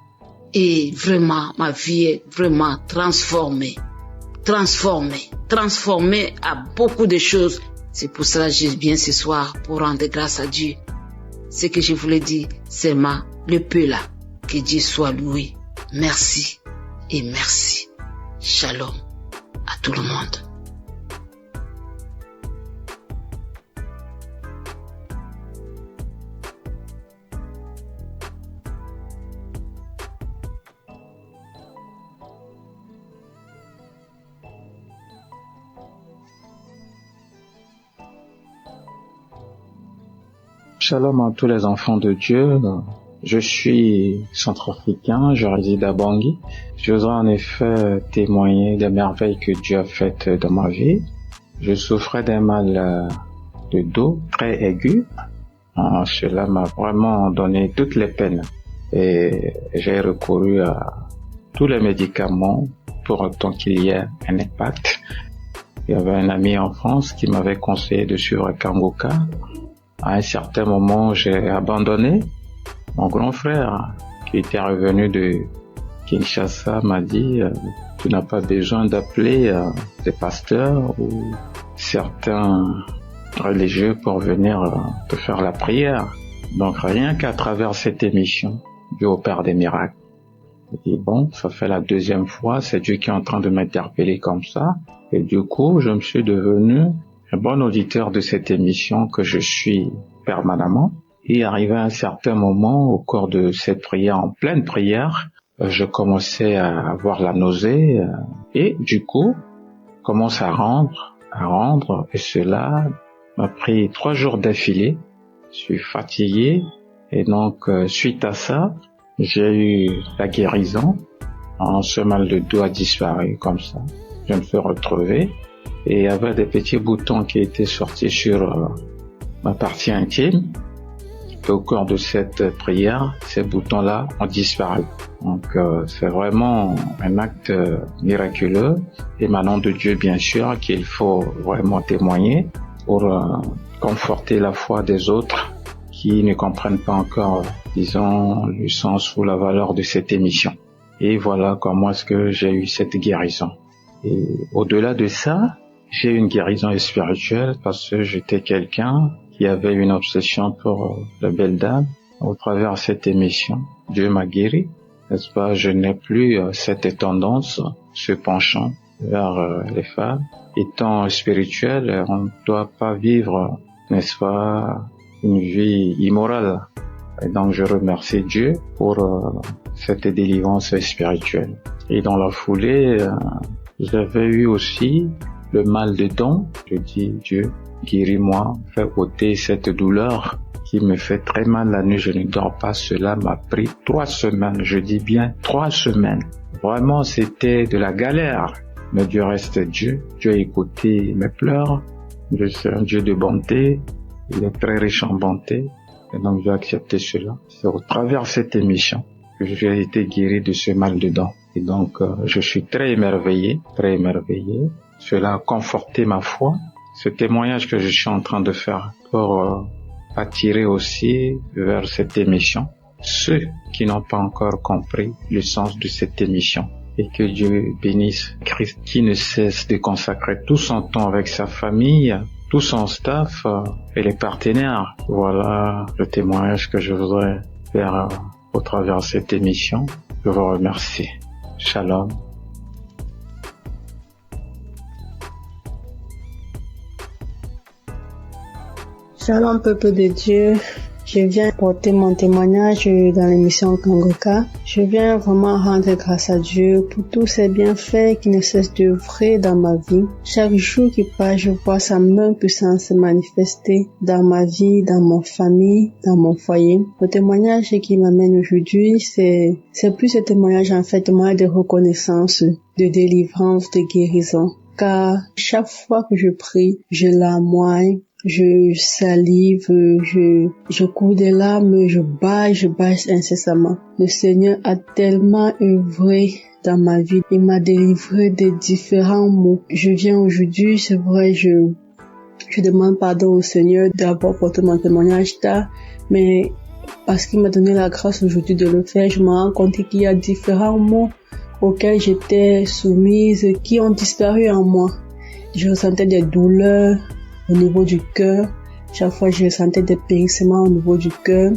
Speaker 6: Et vraiment, ma vie est vraiment transformée. Transformée à beaucoup de choses. C'est pour cela que je viens ce soir pour rendre grâce à Dieu. Ce que je voulais dire, c'est le peu là. Que Dieu soit loué. Merci et merci. Shalom à tout le monde.
Speaker 7: Shalom à tous les enfants de Dieu. Je suis centrafricain, je réside à Bangui. J'oserais en effet témoigner des merveilles que Dieu a faites dans ma vie. Je souffrais d'un mal de dos très aigu. Cela m'a vraiment donné toutes les peines. Et j'ai recouru à tous les médicaments pour autant qu'il y ait un impact. Il y avait un ami en France qui m'avait conseillé de suivre Kangoka. À un certain moment, j'ai abandonné. Mon grand frère, qui était revenu de Kinshasa, m'a dit « Tu n'as pas besoin d'appeler des pasteurs ou certains religieux pour venir te faire la prière. » Donc rien qu'à travers cette émission, Dieu opère des miracles. Je dis bon, ça fait la deuxième fois, c'est Dieu qui est en train de m'interpeller comme ça. Et du coup, je me suis devenu un bon auditeur de cette émission que je suis permanemment. Et arrivé à un certain moment, au cours de cette prière, en pleine prière, je commençais à avoir la nausée et du coup, commence à rendre, et cela m'a pris 3 jours d'affilée. Je suis fatigué et donc, suite à ça, j'ai eu la guérison. Ce mal de dos a disparu comme ça. Je me suis retrouvé et il y avait des petits boutons qui étaient sortis sur ma partie intime. Et au cours de cette prière, ces boutons-là ont disparu. Donc c'est vraiment un acte miraculeux, émanant de Dieu bien sûr, qu'il faut vraiment témoigner pour conforter la foi des autres qui ne comprennent pas encore, disons, le sens ou la valeur de cette émission. Et voilà comment est-ce que j'ai eu cette guérison. Et au-delà de ça, j'ai eu une guérison spirituelle parce que j'étais quelqu'un qui avait une obsession pour la belle dame. Au travers de cette émission, Dieu m'a guéri, n'est-ce pas? Je n'ai plus cette tendance, ce penchant vers les femmes. Étant spirituel, on ne doit pas vivre, n'est-ce pas, une vie immorale. Et donc je remercie Dieu pour cette délivrance spirituelle. Et dans la foulée, j'avais eu aussi le mal de dents. Je dis Dieu, guéris-moi, fais ôter cette douleur qui me fait très mal la nuit, je ne dors pas. Cela m'a pris 3 semaines, je dis bien 3 semaines. Vraiment, c'était de la galère. Mais Dieu reste Dieu. Dieu a écouté mes pleurs. Dieu c'est un Dieu de bonté. Il est très riche en bonté. Et donc, j'ai accepté cela. C'est au travers de cette émission que j'ai été guéri de ce mal de dents. Et donc, je suis très émerveillé. Cela a conforté ma foi. Ce témoignage que je suis en train de faire pour attirer aussi vers cette émission ceux qui n'ont pas encore compris le sens de cette émission. Et que Dieu bénisse Christ qui ne cesse de consacrer tout son temps avec sa famille, tout son staff et les partenaires. Voilà le témoignage que je voudrais faire au travers de cette émission. Je vous remercie. Shalom.
Speaker 8: Shalom peuple de Dieu, je viens porter mon témoignage dans l'émission Kangoka. Je viens vraiment rendre grâce à Dieu pour tous ses bienfaits qui ne cessent d'œuvrer dans ma vie. Chaque jour qui passe, je vois sa main puissante se manifester dans ma vie, dans mon famille, dans mon foyer. Le témoignage qui m'amène aujourd'hui, c'est plus un témoignage en fait, témoignage de reconnaissance, de délivrance, de guérison. Car chaque fois que je prie, je larmoie. Je salive, je cours des larmes, je bâille incessamment. Le Seigneur a tellement œuvré dans ma vie. Il m'a délivré de différents maux. Je viens aujourd'hui, c'est vrai, je demande pardon au Seigneur d'avoir porté mon témoignage tard, mais parce qu'il m'a donné la grâce aujourd'hui de le faire, je me rends compte qu'il y a différents maux auxquels j'étais soumise, qui ont disparu en moi. Je ressentais des douleurs au niveau du cœur. Chaque fois, je ressentais des périssements au niveau du cœur,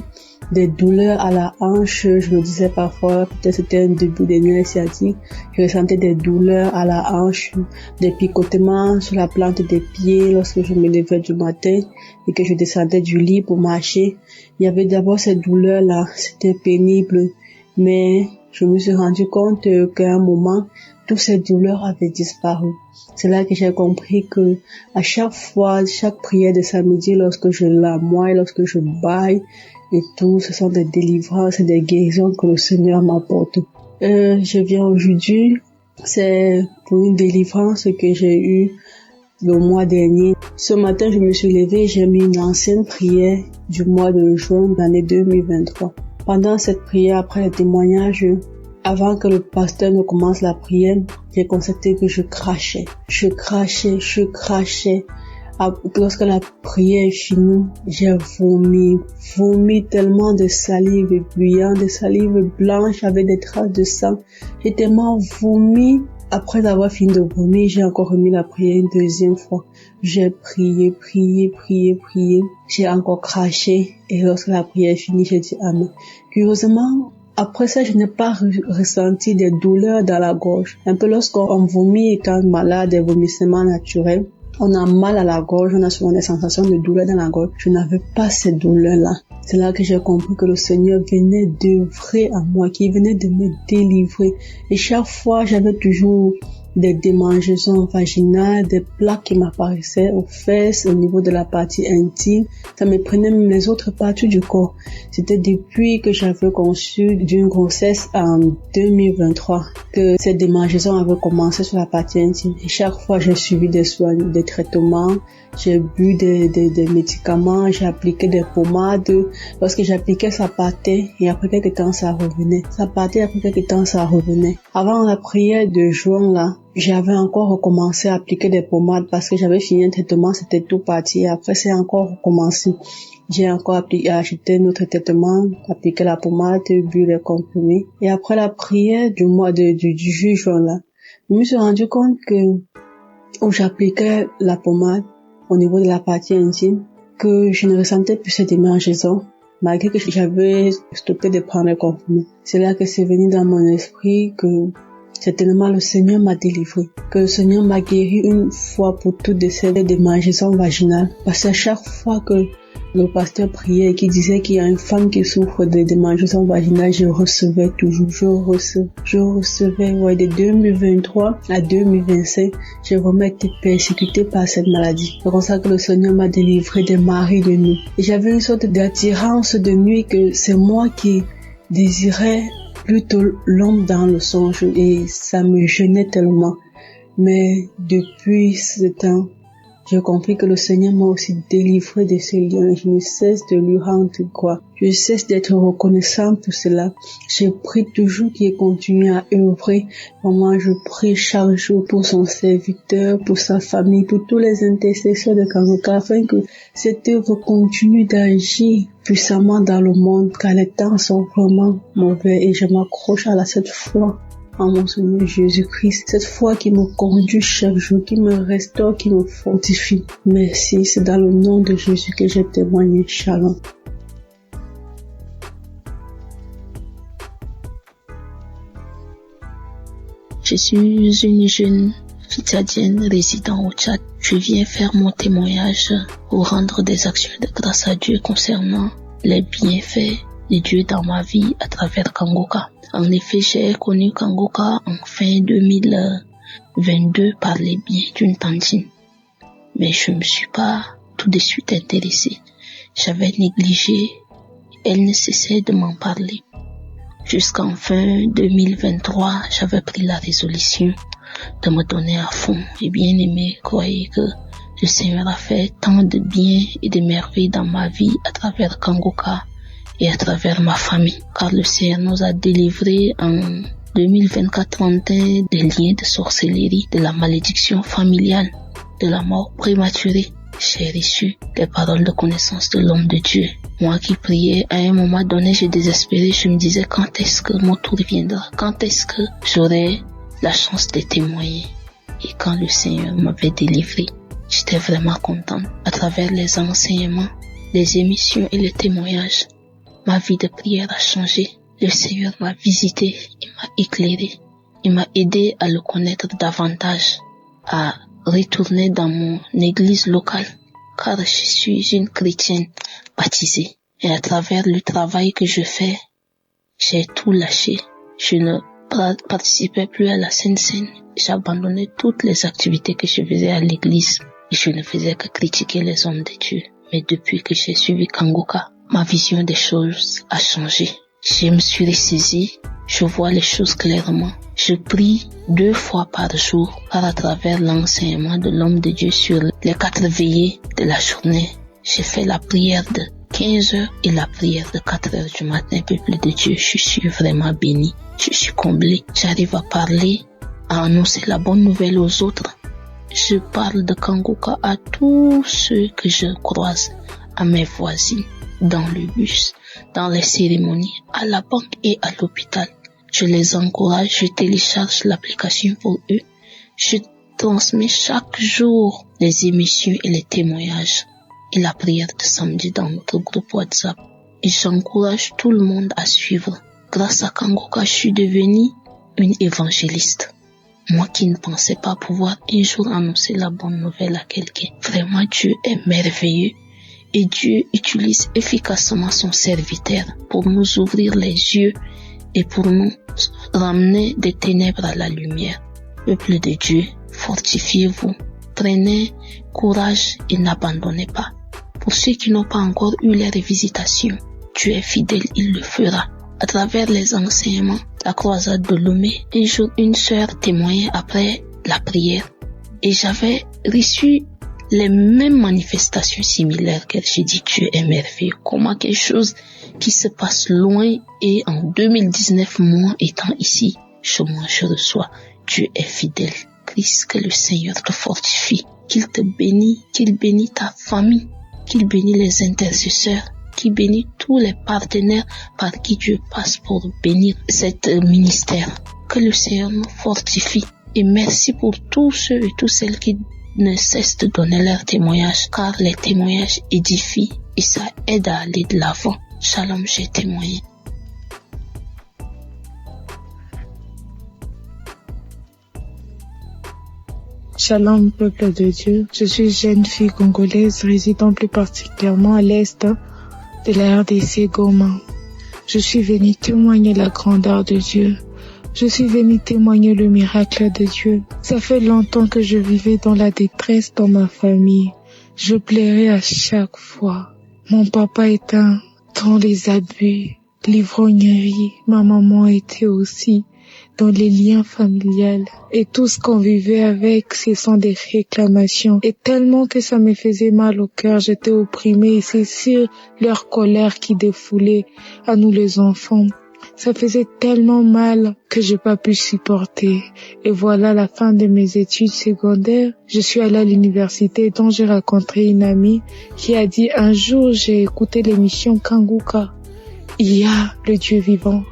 Speaker 8: des douleurs à la hanche. Je me disais parfois, peut-être c'était un début de nerfs sciatiques. Je ressentais des douleurs à la hanche, des picotements sur la plante des pieds lorsque je me levais du matin et que je descendais du lit pour marcher. Il y avait d'abord ces douleurs-là, c'était pénible, mais je me suis rendu compte qu'à un moment, toutes ces douleurs avaient disparu. C'est là que j'ai compris que à chaque fois, chaque prière de samedi, lorsque je larmoie, lorsque je baille et tout, ce sont des délivrances et des guérisons que le Seigneur m'apporte. Je viens aujourd'hui, c'est pour une délivrance que j'ai eue le mois dernier. Ce matin, je me suis levée, j'ai mis une ancienne prière du mois de juin de l'année 2023. Pendant cette prière, après le témoignage, avant que le pasteur ne commence la prière, j'ai constaté que je crachais. Lorsque la prière est finie, j'ai vomi tellement de salive bouillante, de salive blanche avec des traces de sang. J'ai tellement vomi. Après avoir fini de vomir, j'ai encore remis la prière une deuxième fois. J'ai prié. J'ai encore craché. Et lorsque la prière est finie, j'ai dit amen. Curieusement, après ça, je n'ai pas ressenti des douleurs dans la gorge. Un peu lorsqu'on vomit étant malade, des vomissements naturels, on a mal à la gorge, on a souvent des sensations de douleur dans la gorge. Je n'avais pas ces douleurs-là. C'est là que j'ai compris que le Seigneur venait d'œuvrer à moi, qu'il venait de me délivrer. Et chaque fois, j'avais toujours des démangeaisons vaginales, des plaques qui m'apparaissaient aux fesses, au niveau de la partie intime. Ça me prenait même les autres parties du corps. C'était depuis que j'avais conçu d'une grossesse en 2023 que ces démangeaisons avaient commencé sur la partie intime. Et chaque fois, j'ai suivi des soins, des traitements, j'ai bu des médicaments, j'ai appliqué des pommades. Lorsque j'appliquais, ça partait et après quelques temps, ça revenait. Ça partait, après quelques temps, ça revenait. Avant la prière de juin, là, j'avais encore recommencé à appliquer des pommades parce que j'avais fini un traitement, c'était tout parti. Et après, c'est encore recommencé. J'ai encore acheté notre traitement, appliqué la pommade, bu les comprimés. Et après la prière du mois du juin, là, je me suis rendu compte que où j'appliquais la pommade au niveau de la partie intime, que je ne ressentais plus cette démangeaison, malgré que j'avais stoppé de prendre les comprimés. C'est là que c'est venu dans mon esprit que certainement le Seigneur m'a délivré, que le Seigneur m'a guéri une fois pour toutes de ces démangeaisons vaginales. Parce que chaque fois que le pasteur priait et qui disait qu'il y a une femme qui souffre de démangeaisons vaginales, je recevais toujours, je recevais, ouais, de 2023 à 2025, j'ai vraiment été persécutée par cette maladie. C'est comme ça que le Seigneur m'a délivré des maris de nuit. Et j'avais une sorte d'attirance de nuit que c'est moi qui désirais plutôt l'homme dans le songe et ça me gênait tellement. Mais depuis ce temps, j'ai compris que le Seigneur m'a aussi délivré de ce liens. Je ne cesse de lui rendre gloire. Je cesse d'être reconnaissant pour cela. Je prie toujours qu'il continue à œuvrer. Vraiment, je prie chaque jour pour son serviteur, pour sa famille, pour tous les intercesseurs de Kangoka, afin que cette œuvre continue d'agir puissamment dans le monde, car les temps sont vraiment mauvais et je m'accroche à cette foi en mon Seigneur Jésus-Christ, cette foi qui me conduit chaque jour, qui me restaure, qui me fortifie. Merci, c'est dans le nom de Jésus que j'ai témoigné. Shalom.
Speaker 9: Je suis une jeune fille tchadienne résidant au Tchad. Je viens faire mon témoignage pour rendre des actions de grâce à Dieu concernant les bienfaits de Dieu dans ma vie à travers Kangoka. En effet, j'ai connu Kangoka en fin 2022 par les biais d'une tantine. Mais je ne me suis pas tout de suite intéressée. J'avais négligé, elle ne cessait de m'en parler. Jusqu'en fin 2023, j'avais pris la résolution de me donner à fond. J'ai bien aimé croire que le Seigneur a fait tant de bien et de merveilles dans ma vie à travers Kangoka et à travers ma famille, car le Seigneur nous a délivrés en 2024-31 des liens de sorcellerie, de la malédiction familiale, de la mort prématurée. J'ai reçu des paroles de connaissance de l'homme de Dieu. Moi qui priais, à un moment donné, j'ai désespéré. Je me disais, quand est-ce que mon tour viendra? Quand est-ce que j'aurai la chance de témoigner? Et quand le Seigneur m'avait délivré, j'étais vraiment contente. À travers les enseignements, les émissions et les témoignages, ma vie de prière a changé. Le Seigneur m'a visité, il m'a éclairé, il m'a aidé à le connaître davantage, à retourner dans mon église locale, car je suis une chrétienne baptisée. Et à travers le travail que je fais, j'ai tout lâché. Je ne participais plus à la Sainte Seine. J'abandonnais toutes les activités que je faisais à l'église et je ne faisais que critiquer les hommes de Dieu. Mais depuis que j'ai suivi Kangoka, ma vision des choses a changé. Je me suis ressaisie, je vois les choses clairement. Je prie 2 fois par jour à travers l'enseignement de l'homme de Dieu sur les 4 veillées de la journée. J'ai fait la prière de 15 heures et la prière de 4 heures du matin, peuple de Dieu. Je suis vraiment béni. Je suis comblé. J'arrive à parler, à annoncer la bonne nouvelle aux autres. Je parle de Kangoka à tous ceux que je croise, à mes voisines, dans le bus, dans les cérémonies, à la banque et à l'hôpital. Je les encourage, je télécharge l'application pour eux. Je transmets chaque jour les émissions et les témoignages et la prière de samedi dans notre groupe WhatsApp. Et j'encourage tout le monde à suivre. Grâce à Kangoka, je suis devenue une évangéliste. Moi qui ne pensais pas pouvoir un jour annoncer la bonne nouvelle à quelqu'un. Vraiment, Dieu est merveilleux et Dieu utilise efficacement son serviteur pour nous ouvrir les yeux et pour nous ramener des ténèbres à la lumière. Peuple de Dieu, fortifiez-vous, prenez courage et n'abandonnez pas. Pour ceux qui n'ont pas encore eu les visitations, Dieu est fidèle, il le fera. À travers les enseignements, la croisade de Lomé, un jour une sœur témoignait après la prière et j'avais reçu les mêmes manifestations similaires qu'elle. J'ai dit Dieu est merveilleux. Comment quelque chose qui se passe loin et en 2019, moi étant ici, je reçois. Dieu est fidèle. Christ, que le Seigneur te fortifie, qu'il te bénisse, qu'il bénisse ta famille, qu'il bénisse les intercesseurs, qu'il bénisse tous les partenaires par qui Dieu passe pour bénir cet ministère. Que le Seigneur nous fortifie et merci pour tous ceux et toutes celles qui ne cessent de donner leur témoignage, car les témoignages édifient et ça aide à aller de l'avant. Shalom, j'ai témoigné.
Speaker 10: Shalom, peuple de Dieu. Je suis jeune fille congolaise résidant plus particulièrement à l'est de la RDC Goma. Je suis venue témoigner la grandeur de Dieu. Je suis venue témoigner le miracle de Dieu. Ça fait longtemps que je vivais dans la détresse dans ma famille. Je pleurais à chaque fois. Mon papa était dans les abus, l'ivrognerie. Ma maman était aussi dans les liens familiales. Et tout ce qu'on vivait avec, ce sont des réclamations. Et tellement que ça me faisait mal au cœur, j'étais opprimée. Et c'est sur leur colère qui défoulait à nous les enfants. Ça faisait tellement mal que j'ai pas pu supporter. Et voilà la fin de mes études secondaires. Je suis allée à l'université dont j'ai rencontré une amie qui a dit un jour j'ai écouté l'émission Kangoka. Il y a le Dieu vivant.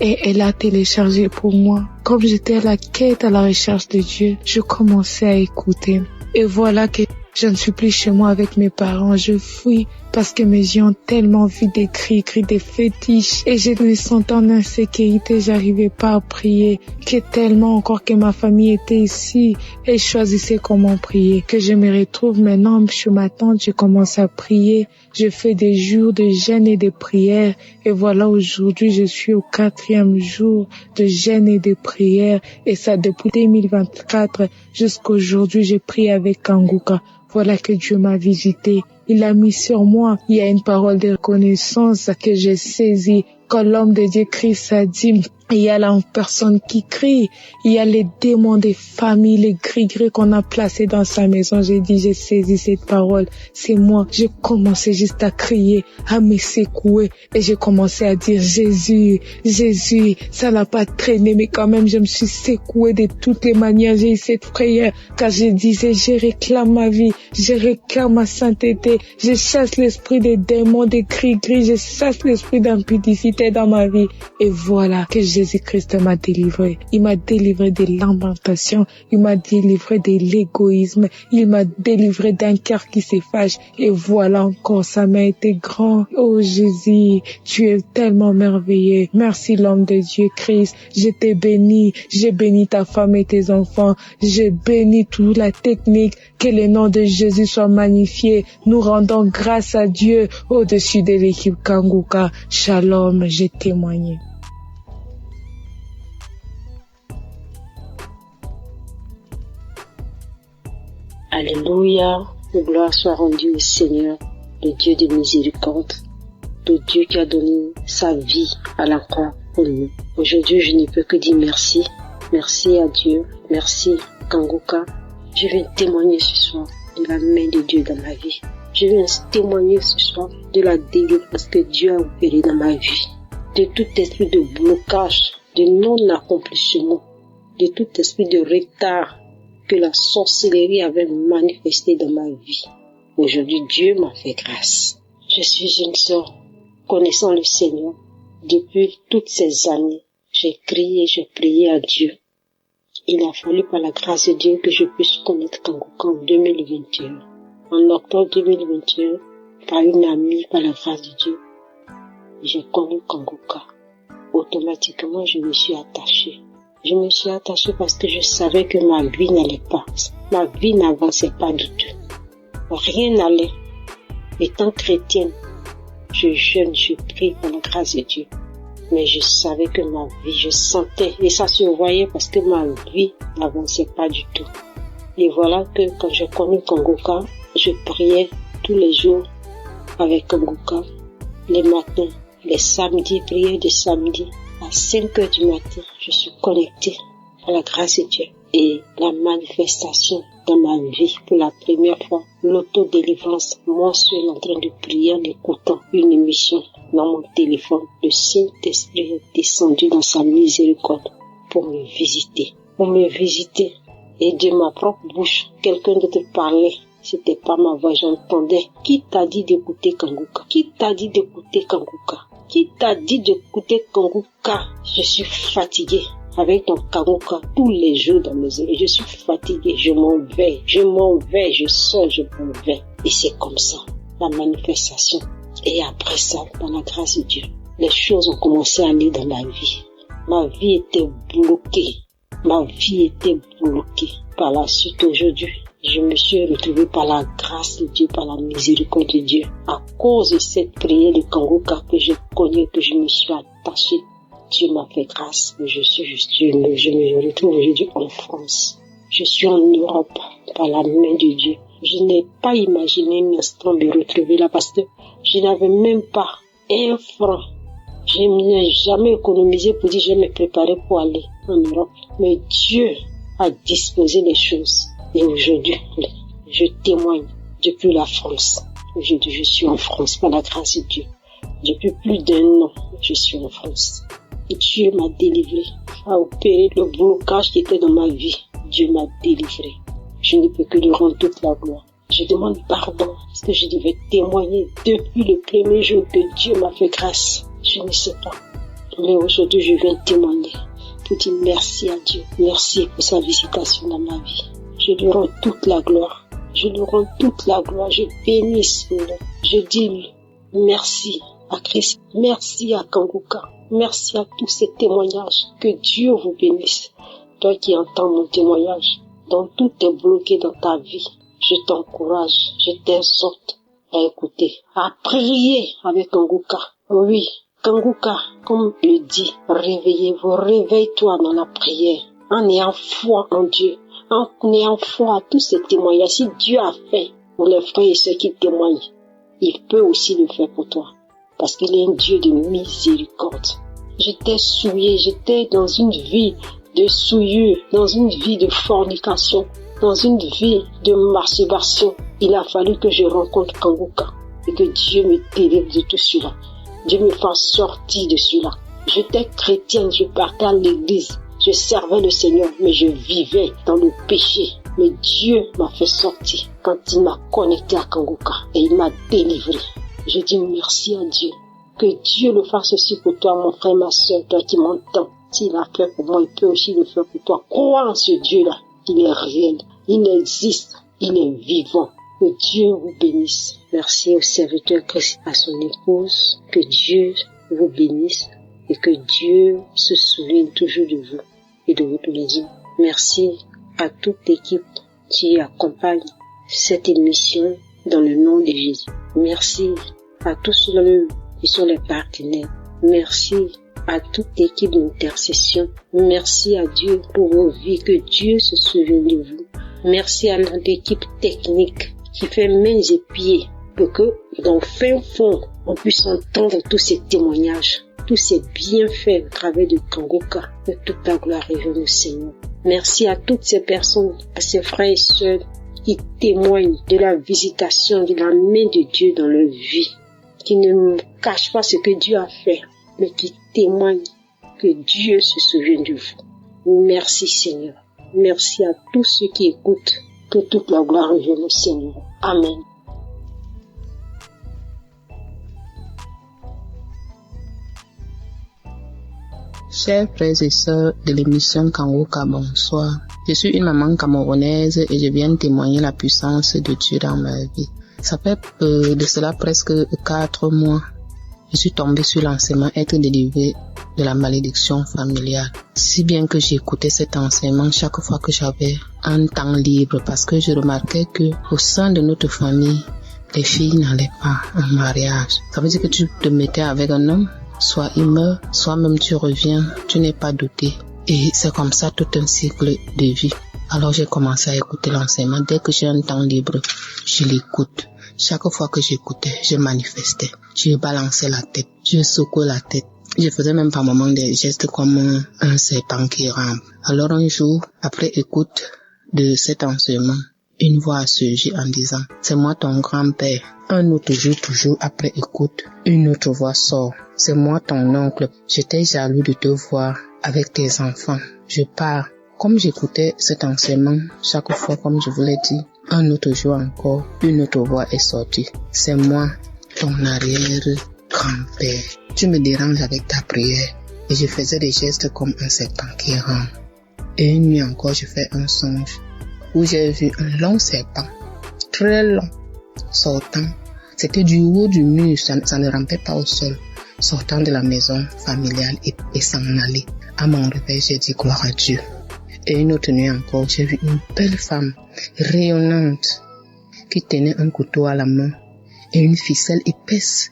Speaker 10: Et elle a téléchargé pour moi. Comme j'étais à la quête, à la recherche de Dieu, je commençais à écouter. Et voilà que je ne suis plus chez moi avec mes parents. Je fuis parce que mes yeux ont tellement vu des cris, des fétiches. Et je me sentais en insécurité, j'arrivais pas à prier. Que tellement encore que ma famille était ici et je choisissais comment prier. Que je me retrouve maintenant chez ma tante, je commence à prier. Je fais des jours de jeûne et de prière. Et voilà, aujourd'hui, je suis au 4e jour de jeûne et de prière. Et ça depuis 2024 jusqu'aujourd'hui, je prie avec Kangoka. Voilà que Dieu m'a visité. Il a mis sur moi. Il y a une parole de reconnaissance que j'ai saisie. Quand l'homme de Dieu crie, ça dit, il y a là une personne qui crie. Il y a les démons des familles, les gris-gris qu'on a placés dans sa maison. J'ai dit, j'ai saisi cette parole. C'est moi. J'ai commencé juste à crier, à me secouer. Et j'ai commencé à dire, Jésus, Jésus. Ça n'a pas traîné, mais quand même, je me suis secouée de toutes les manières. J'ai eu cette prière. Car je disais, je réclame ma vie. Je réclame ma sainteté. Je chasse l'esprit des démons, des gris-gris. Je chasse l'esprit d'impudicité dans ma vie. Et voilà que Jésus-Christ m'a délivré. Il m'a délivré de lamentation. Il m'a délivré de l'égoïsme. Il m'a délivré d'un cœur qui se fâche. Et voilà encore, ça m'a été grand. Oh Jésus, tu es tellement merveilleux. Merci l'homme de Dieu Christ. Je t'ai béni. J'ai béni ta femme et tes enfants. J'ai béni toute la technique. Que le nom de Jésus soit magnifié. Nous rendons grâce à Dieu au-dessus de l'équipe Kangoka. Shalom, j'ai témoigné.
Speaker 11: Alléluia, gloire soit rendue au Seigneur, le Dieu de miséricorde, le Dieu qui a donné sa vie à la croix pour nous. Aujourd'hui, je ne peux que dire merci. Merci à Dieu. Merci, Kangoka. Je viens témoigner ce soir de la main de Dieu dans ma vie. Je viens témoigner ce soir de la délivrance que Dieu a opérée dans ma vie. De tout esprit de blocage, de non-accomplissement, de tout esprit de retard que la sorcellerie avait manifesté dans ma vie. Aujourd'hui, Dieu m'a fait grâce. Je suis une sœur connaissant le Seigneur. Depuis toutes ces années, j'ai crié, j'ai prié à Dieu. Il a fallu par la grâce de Dieu que je puisse connaître Kangoka en 2021. En octobre 2021, par une amie, par la grâce de Dieu, j'ai connu Kangoka. Automatiquement, je me suis attachée. Je me suis attachée parce que je savais que ma vie n'allait pas. Ma vie n'avançait pas du tout. Rien n'allait. Étant chrétienne, je jeûne, je prie par la grâce de Dieu. Mais je savais que ma vie, je sentais, et ça se voyait parce que ma vie n'avançait pas du tout. Et voilà que quand j'ai connu Kangoka, je priais tous les jours avec Kangoka, les matins, les samedis, prière de samedi. À 5 heures du matin, je suis connectée à la grâce de Dieu. Et la manifestation dans ma vie, pour la première fois, l'autodélivrance, moi seul en train de prier en écoutant une émission dans mon téléphone. Le Saint-Esprit est descendu dans sa miséricorde pour me visiter. Et de ma propre bouche, quelqu'un d'autre parlait. C'était pas ma voix, j'entendais. Qui t'a dit d'écouter Kangoka? Qui t'a dit d'écouter Kangoka? Qui t'a dit d'écouter Kangoka? Je suis fatiguée avec ton Kangoka tous les jours dans mes oreilles. Je suis fatiguée, je m'en vais, je sors, je m'en vais. Et c'est comme ça, la manifestation. Et après ça, par la grâce de Dieu, les choses ont commencé à aller dans ma vie. Ma vie était bloquée. Par la suite, aujourd'hui, je me suis retrouvée par la grâce de Dieu, par la miséricorde de Dieu. À cause de cette prière de Kangoka que j'ai connue, que je me suis attachée, Dieu m'a fait grâce. Je me retrouve aujourd'hui en France. Je suis en Europe par la main de Dieu. Je n'ai pas imaginé un instant me retrouver là parce que je n'avais même pas un franc. Je n'ai jamais économisé pour dire je vais me préparer pour aller en Europe. Mais Dieu a disposé les choses. Et aujourd'hui, je témoigne depuis la France. Aujourd'hui, je suis en France par la grâce de Dieu. Depuis plus d'1 an, je suis en France. Et Dieu m'a délivré, a opéré le blocage qui était dans ma vie. Dieu m'a délivré. Je ne peux que lui rendre toute la gloire. Je demande pardon parce que je devais témoigner depuis le premier jour que Dieu m'a fait grâce. Je ne sais pas. Mais aujourd'hui, je viens témoigner pour dire merci à Dieu. Merci pour sa visitation dans ma vie. Je lui rends toute la gloire. Je bénis ce nom. Je dis merci à Christ. Merci à Kangoka. Merci à tous ces témoignages. Que Dieu vous bénisse. Toi qui entends mon témoignage, dont tout est bloqué dans ta vie, je t'encourage, je t'exhorte à écouter, à prier avec Kangoka. Oui, Kangoka, comme le dit, réveillez-vous, réveille-toi dans la prière, en ayant foi en Dieu, en ayant foi à tous ces témoignages. Si Dieu a fait pour les frères et ceux qui témoignent, il peut aussi le faire pour toi, parce qu'il est un Dieu de miséricorde. J'étais souillée, j'étais dans une vie de souillure, dans une vie de fornication, dans une vie de masturbation. Il a fallu que je rencontre Kangoka et que Dieu me délivre de tout cela. Dieu me fasse sortir de cela. J'étais chrétienne, je partais à l'église, je servais le Seigneur, mais je vivais dans le péché. Mais Dieu m'a fait sortir quand il m'a connecté à Kangoka et il m'a délivré. Je dis merci à Dieu. Que Dieu le fasse aussi pour toi, mon frère, ma soeur, toi qui m'entends. S'il a fait pour moi, il peut aussi le faire pour toi. Crois en ce Dieu-là. Il est réel. Il existe. Il est vivant. Que Dieu vous bénisse. Merci au serviteur Christ, à son épouse. Que Dieu vous bénisse et que Dieu se souvienne toujours de vous et de votre maison. Merci à toute l'équipe qui accompagne cette émission dans le nom de Jésus. Merci à tous ceux qui sont les partenaires. Merci à toute l'équipe d'intercession. Merci à Dieu pour vos vies. Que Dieu se souvienne de vous. Merci à notre équipe technique qui fait mains et pieds pour que, dans le fin fond, on puisse entendre tous ces témoignages, tous ces bienfaits au travers de Kangoka. Que toute la gloire revienne au Seigneur. Merci à toutes ces personnes, à ces frères et sœurs qui témoignent de la visitation de la main de Dieu dans leur vie, qui ne cachent pas ce que Dieu a fait, mais qui témoignent que Dieu se souvient de vous. Merci Seigneur. Merci à tous ceux qui écoutent. Que toute la gloire revienne au Seigneur. Amen.
Speaker 4: Chers frères et sœurs de l'émission Kangoka, bonsoir. Je suis une maman camerounaise et je viens témoigner la puissance de Dieu dans ma vie. Ça fait de cela presque 4 mois. Je suis tombée sur l'enseignement être délivrée de la malédiction familiale. Si bien que j'écoutais cet enseignement chaque fois que j'avais un temps libre parce que je remarquais que au sein de notre famille, les filles n'allaient pas en mariage. Ça veut dire que tu te mettais avec un homme, soit il meurt, soit même tu reviens, tu n'es pas doté. Et c'est comme ça tout un cycle de vie. Alors j'ai commencé à écouter l'enseignement. Dès que j'ai un temps libre, je l'écoute. Chaque fois que j'écoutais, je manifestais. Je balançais la tête, je secouais la tête. Je faisais même par moments des gestes comme un serpent qui rampe. Alors un jour, après écoute de cet enseignement, une voix a surgi en disant « C'est moi ton grand-père ». Un autre jour, toujours après écoute, une autre voix sort « C'est moi ton oncle, j'étais jaloux de te voir avec tes enfants, je pars ». Comme j'écoutais cet enseignement, chaque fois, comme je vous l'ai dit, un autre jour encore, une autre voix est sortie. C'est moi, ton arrière-grand-père. Tu me déranges avec ta prière. Et je faisais des gestes comme un serpent qui rampe. Et une nuit encore, je fais un songe où j'ai vu un long serpent, très long, sortant. C'était du haut du mur, ça ne rampait pas au sol, sortant de la maison familiale et s'en aller. À mon réveil, j'ai dit gloire à Dieu. Et une autre nuit encore, j'ai vu une belle femme rayonnante qui tenait un couteau à la main et une ficelle épaisse,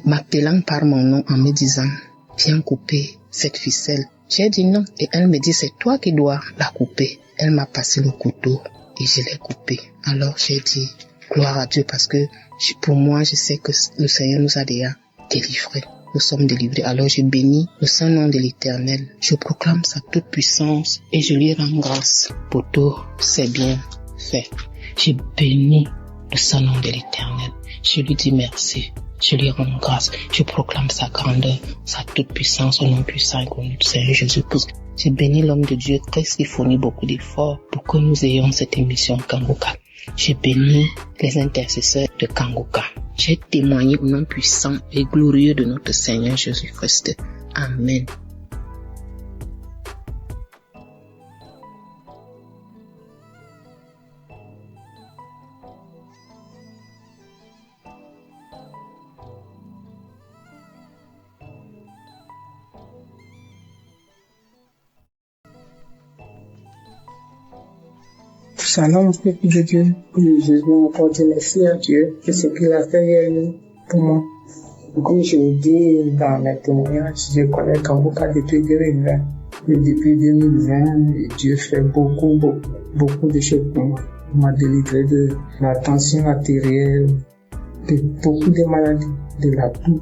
Speaker 4: m'appelant par mon nom en me disant « Viens couper cette ficelle ». J'ai dit non et elle me dit « C'est toi qui dois la couper ». Elle m'a passé le couteau et je l'ai coupé. Alors j'ai dit « Gloire à Dieu » parce que pour moi, je sais que le Seigneur nous a déjà délivrés. Nous sommes délivrés. Alors je bénis le saint nom de l'Éternel. Je proclame sa toute puissance et je lui rends grâce pour tout ses bienfaits. Je bénis le saint nom de l'Éternel. Je lui dis merci. Je lui rends grâce. Je proclame sa grandeur, sa toute puissance au nom puissant et connu du Seigneur Jésus-Christ. Je bénis l'homme de Dieu qui fournit beaucoup d'efforts pour que nous ayons cette émission Kangoka. J'ai béni les intercesseurs de Kangoka. J'ai témoigné au nom puissant et glorieux de notre Seigneur Jésus-Christ. Amen.
Speaker 12: Shalom, peuple de Dieu. Je viens encore dire merci à Dieu de ce qu'il a fait pour moi. Comme je le dis dans mes témoignages, je connais Kangoka depuis 2020. Et depuis 2020, Dieu fait beaucoup de choses pour moi. Il m'a délivré de la tension artérielle, de beaucoup de maladies, de la toux,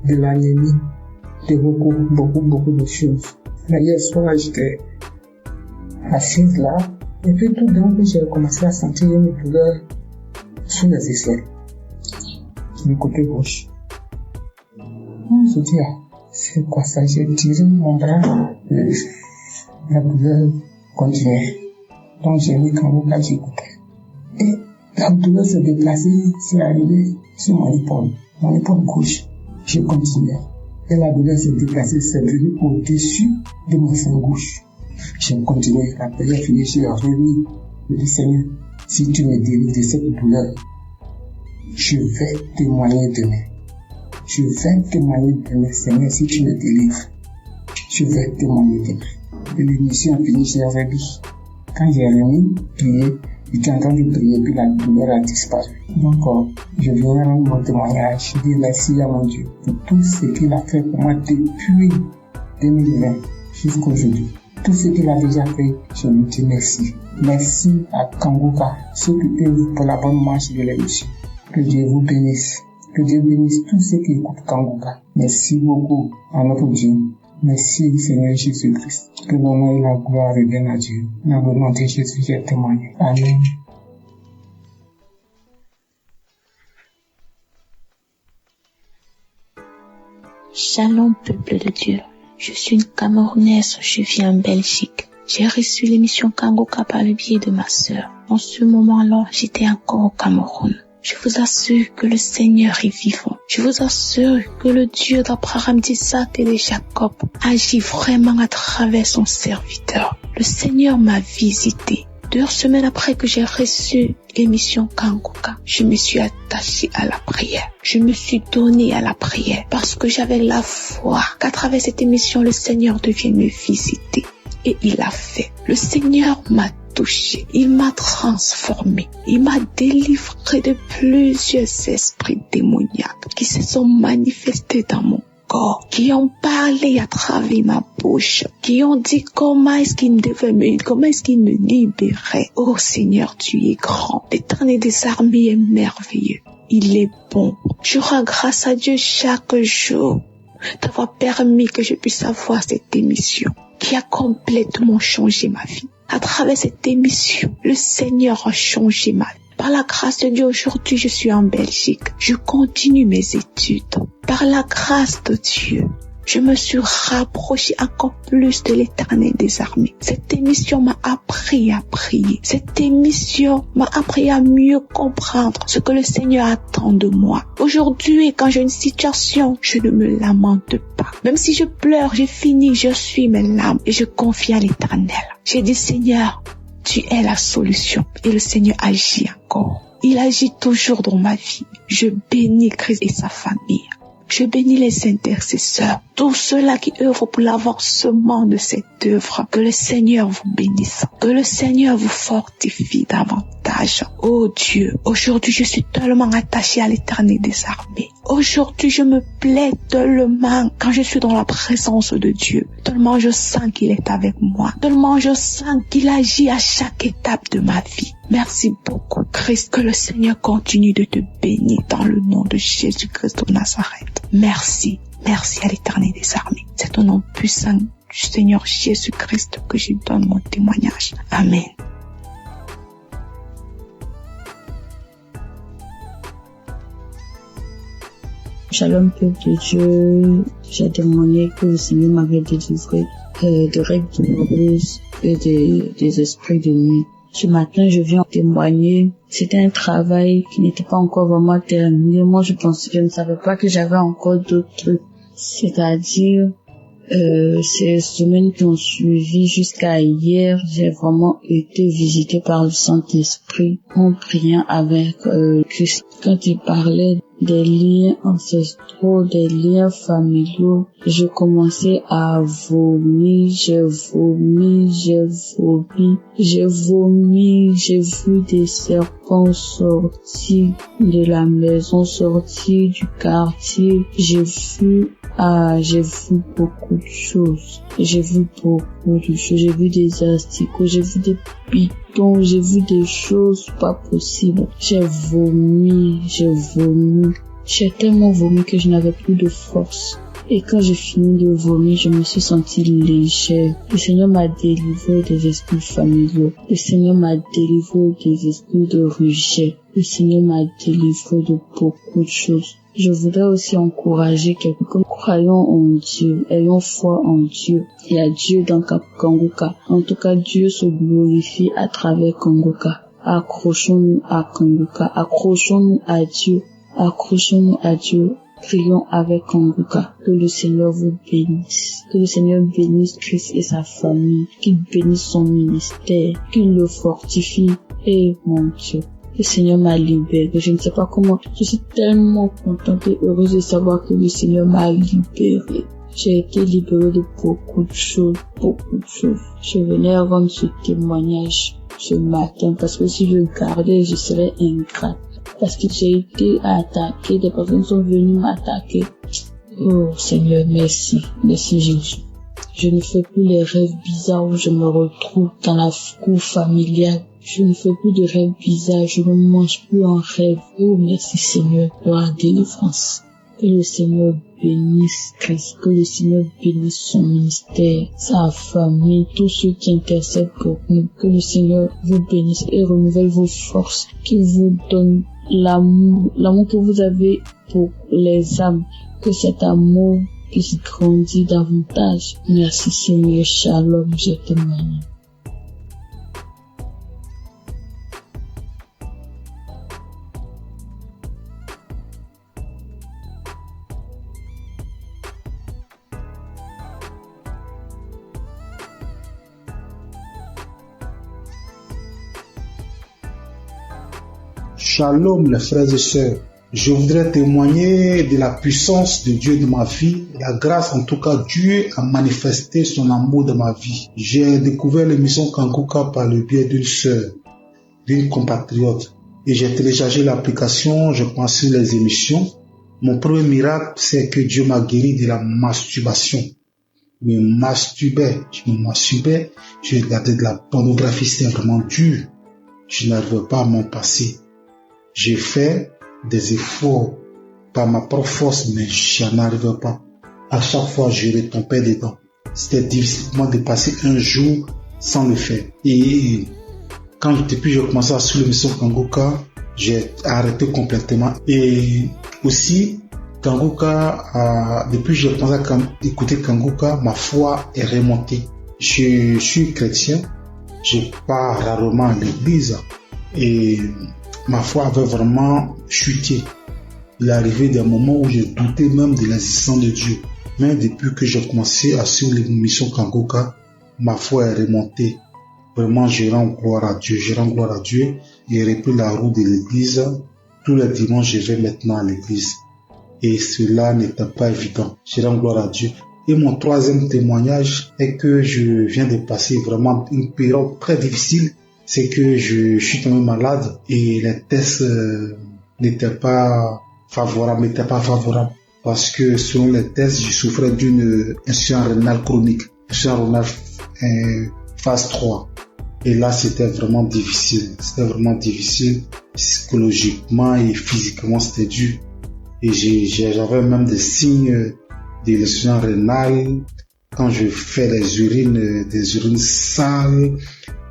Speaker 12: de l'anémie, de beaucoup de choses. Mais hier soir, j'étais assise là. Et puis tout d'un coup, j'ai commencé à sentir une douleur sous les aisselles, du côté gauche. Je dis, c'est quoi ça? J'ai tiré mon bras, la douleur continuait. Donc j'ai mis Kangoka, j'écoutais. Et la douleur se déplaçait, c'est arrivé sur mon épaule gauche. Je continuais. Et la douleur se déplaçait, c'est venu au-dessus de mon sein gauche. J'ai continué, la prière finie, j'ai remis. Je dis, Seigneur, si tu me délivres de cette douleur, je vais témoigner demain. Je vais témoigner demain, Seigneur, si tu me délivres. Je vais témoigner demain. Et l'émission a fini, j'ai remis. Quand j'ai remis, prier, j'étais en train de prier, puis la douleur a disparu. Donc, je viens rendre mon témoignage, dire merci à mon Dieu pour tout ce qu'il a fait pour moi depuis 2020 jusqu'à aujourd'hui. tout ce qu'il a déjà fait, je lui dis merci. Merci à Kangoka, ceux qui œuvrent pour la bonne marche de l'émission. Que Dieu vous bénisse. Que Dieu bénisse tous ceux qui écoutent Kangoka. Merci beaucoup à notre Dieu. Merci Seigneur Jésus-Christ. Que l'honneur et la gloire reviennent à Dieu. Dans le nom de Jésus, j'ai témoigné. Amen.
Speaker 9: Shalom, peuple de Dieu. Je suis une Camerounaise, je vis en Belgique. J'ai reçu l'émission Kangoka par le biais de ma sœur. En ce moment-là, j'étais encore au Cameroun. Je vous assure que le Seigneur est vivant. Je vous assure que le Dieu d'Abraham, d'Isaac et de Jacob agit vraiment à travers son serviteur. Le Seigneur m'a visité. 2 semaines après que j'ai reçu l'émission Kangoka, je me suis attachée à la prière. Je me suis donnée à la prière parce que j'avais la foi qu'à travers cette émission, le Seigneur devienne me visiter. Et il a fait. Le Seigneur m'a touché. Il m'a transformé. Il m'a délivré de plusieurs esprits démoniaques qui se sont manifestés dans mon corps, qui ont parlé à travers ma bouche, qui ont dit comment est-ce qu'il me libérait. Oh Seigneur, tu es grand. L'Éternel des armées est merveilleux. Il est bon. Je rends grâce à Dieu chaque jour d'avoir permis que je puisse avoir cette émission qui a complètement changé ma vie. À travers cette émission, le Seigneur a changé ma vie. Par la grâce de Dieu, aujourd'hui, je suis en Belgique. Je continue mes études. Par la grâce de Dieu, je me suis rapprochée encore plus de l'Éternel des armées. Cette émission m'a appris à prier. Cette émission m'a appris à mieux comprendre ce que le Seigneur attend de moi. Aujourd'hui, quand j'ai une situation, je ne me lamente pas. Même si je pleure, je finis, je suis mes larmes et je confie à l'Éternel. J'ai dit, Seigneur, tu es la solution. Et le Seigneur agit encore. Il agit toujours dans ma vie. Je bénis Christ et sa famille. Je bénis les intercesseurs, tous ceux-là qui œuvrent pour l'avancement de cette œuvre. Que le Seigneur vous bénisse, que le Seigneur vous fortifie davantage. Oh Dieu, aujourd'hui je suis tellement attachée à l'Éternel des armées. Aujourd'hui je me plais tellement quand je suis dans la présence de Dieu. Tellement je sens qu'il est avec moi. Tellement je sens qu'il agit à chaque étape de ma vie. Merci beaucoup Christ, que le Seigneur continue de te bénir dans le nom de Jésus-Christ de Nazareth. Merci, merci à l'Éternel des armées. C'est au nom puissant du Seigneur Jésus-Christ que je donne mon témoignage. Amen.
Speaker 4: Shalom peuple de Dieu, j'ai témoigné que le Seigneur m'avait délivré de règles douloureuses et des esprits de nuit. Ce matin, je viens témoigner. C'était un travail qui n'était pas encore vraiment terminé. Moi, je ne savais pas que j'avais encore d'autres trucs. C'est-à-dire, ces semaines qui ont suivi jusqu'à hier, j'ai vraiment été visitée par le Saint-Esprit en priant avec Christ. Quand il parlait des liens ancestraux, des liens familiaux, je commençais à vomir, j'ai vu des serpents sortir de la maison, sortir du quartier, j'ai vu beaucoup de choses. J'ai vu des asticots, j'ai vu des pitons, j'ai vu des choses pas possibles. J'ai vomi. J'ai tellement vomi que je n'avais plus de force. Et quand j'ai fini de vomir, je me suis sentie légère. Le Seigneur m'a délivré des esprits familiaux. Le Seigneur m'a délivré des esprits de rejet. Le Seigneur m'a délivré de beaucoup de choses. Je voudrais aussi encourager quelqu'un. Croyons en Dieu, ayons foi en Dieu. Il y a Dieu dans Kangoka. En tout cas, Dieu se glorifie à travers Kangoka. Accrochons-nous à Kangoka. Accrochons-nous à Dieu. Accrochons-nous à Dieu. Prions avec Kangoka. Que le Seigneur vous bénisse. Que le Seigneur bénisse Christ et sa famille. Qu'il bénisse son ministère. Qu'il le fortifie. Et mon Dieu, le Seigneur m'a libéré. Je ne sais pas comment. Je suis tellement contente et heureuse de savoir que le Seigneur m'a libéré. J'ai été libérée de beaucoup de choses. Je venais rendre ce témoignage ce matin parce que si je le gardais, je serais ingrate. Parce que j'ai été attaquée, des personnes sont venues m'attaquer. Oh Seigneur, merci. Merci Jésus.
Speaker 9: Je ne fais plus les rêves bizarres où je me retrouve dans la cour familiale. Je ne fais plus de rêves bizarres, je ne mange plus en rêve. Oh, merci Seigneur pour la délivrance. Que le Seigneur bénisse Christ, que le Seigneur bénisse son ministère, sa famille, tous ceux qui intercèdent pour nous. Que le Seigneur vous bénisse et renouvelle vos forces, qu'il vous donne l'amour que vous avez pour les âmes, que cet amour puisse grandir davantage. Merci Seigneur, shalom, je témoigne.
Speaker 2: Shalom les frères et sœurs. Je voudrais témoigner de la puissance de Dieu dans ma vie, la grâce en tout cas. Dieu a manifesté son amour dans ma vie. J'ai découvert l'émission Kanguka par le biais d'une sœur, d'une compatriote. Et j'ai téléchargé l'application, je pensais les émissions. Mon premier miracle, c'est que Dieu m'a guéri de la masturbation. Je me masturbais, je regardais de la pornographie, c'est vraiment dur. Je n'arrivais pas à m'en passer. J'ai fait des efforts par ma propre force, mais je n'en arrivais pas. À chaque fois, je retombais dedans. C'était difficile pour moi de passer un jour sans le faire. Et depuis que j'ai commencé à suivre l'émission Kanguka, j'ai arrêté complètement. Et aussi, Kanguka, depuis que j'ai commencé à écouter Kanguka, ma foi est remontée. Je suis chrétien, je pars rarement à l'église et ma foi avait vraiment chuté. Il est arrivé des moments où j'ai douté même de l'existence de Dieu. Mais depuis que j'ai commencé à suivre l'émission Kanguka, ma foi est remontée. Vraiment, je rends gloire à Dieu. Je rends gloire à Dieu et repris la route de l'église. Tous les dimanches, je vais maintenant à l'église. Et cela n'était pas évident. Je rends gloire à Dieu. Et mon troisième témoignage est que je viens de passer vraiment une période très difficile. C'est que je suis tombé malade et les tests n'étaient pas favorables. Parce que selon les tests, je souffrais d'une insuffisance rénale chronique. Insuffisance rénale phase 3. Et là, c'était vraiment difficile. Psychologiquement et physiquement, c'était dur. Et j'avais même des signes de l'insuffisance rénale. Quand je fais des urines sales,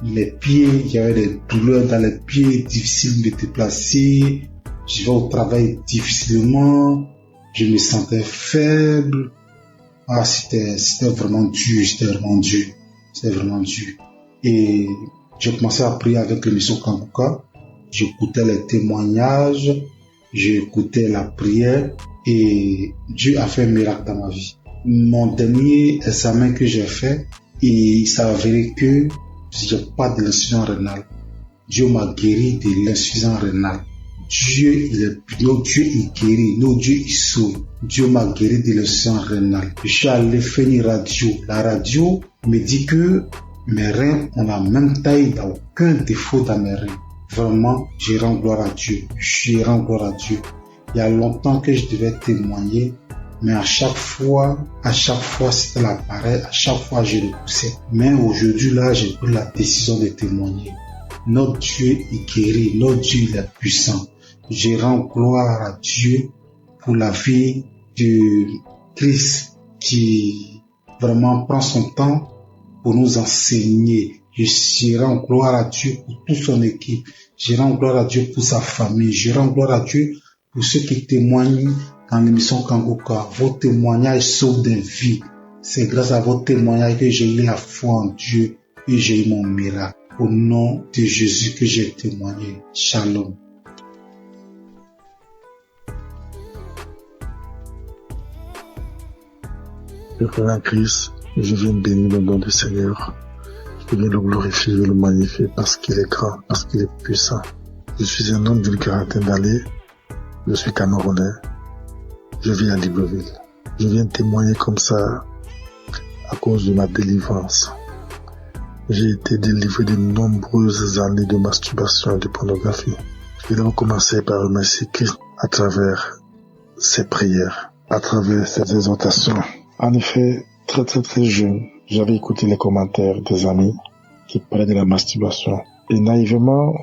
Speaker 2: les pieds, il y avait des douleurs dans les pieds, difficile de me déplacer. Je vais au travail difficilement. Je me sentais faible. C'était vraiment dur. Et j'ai commencé à prier avec l'émission Kanguka. J'écoutais les témoignages, j'écoutais la prière et Dieu a fait un miracle dans ma vie. Mon dernier examen que j'ai fait, il s'est avéré que j'ai pas de l'insuffisance rénale. Dieu m'a guéri de l'insuffisance rénale. Dieu, il guérit, Dieu, il sauve. Dieu m'a guéri de l'insuffisance rénale. Je suis allé faire une radio. La radio me dit que mes reins ont la même taille, il n'y a aucun défaut dans mes reins. Vraiment, je rends gloire à Dieu. Il y a longtemps que je devais témoigner, mais à chaque fois, c'était l'appareil, à chaque fois, je repoussais. Mais aujourd'hui, là, j'ai pris la décision de témoigner. Notre Dieu est guéri, notre Dieu il est puissant. Je rends gloire à Dieu pour la vie de Christ qui vraiment prend son temps pour nous enseigner. Je rends gloire à Dieu pour toute son équipe. Je rends gloire à Dieu pour sa famille. Je rends gloire à Dieu pour ceux qui témoignent dans l'émission Kanguka. Vos témoignages sauvent des vies. C'est grâce à vos témoignages que j'ai eu la foi en Dieu et j'ai eu mon miracle. Au nom de Jésus que j'ai témoigné. Shalom.
Speaker 3: Le frère Christ, je viens bénir le nom du Seigneur. Je viens le glorifier, je le magnifier parce qu'il est grand, parce qu'il est puissant. Je suis un homme d'une quarantaine d'années. Je suis Camerounais. Je vis à Libreville. Je viens témoigner comme ça à cause de ma délivrance. J'ai été délivré de nombreuses années de masturbation et de pornographie. Je vais commencer par remercier Christ à travers ses prières, à travers ses exhortations. En effet, très jeune, j'avais écouté les commentaires des amis qui parlaient de la masturbation. Et naïvement,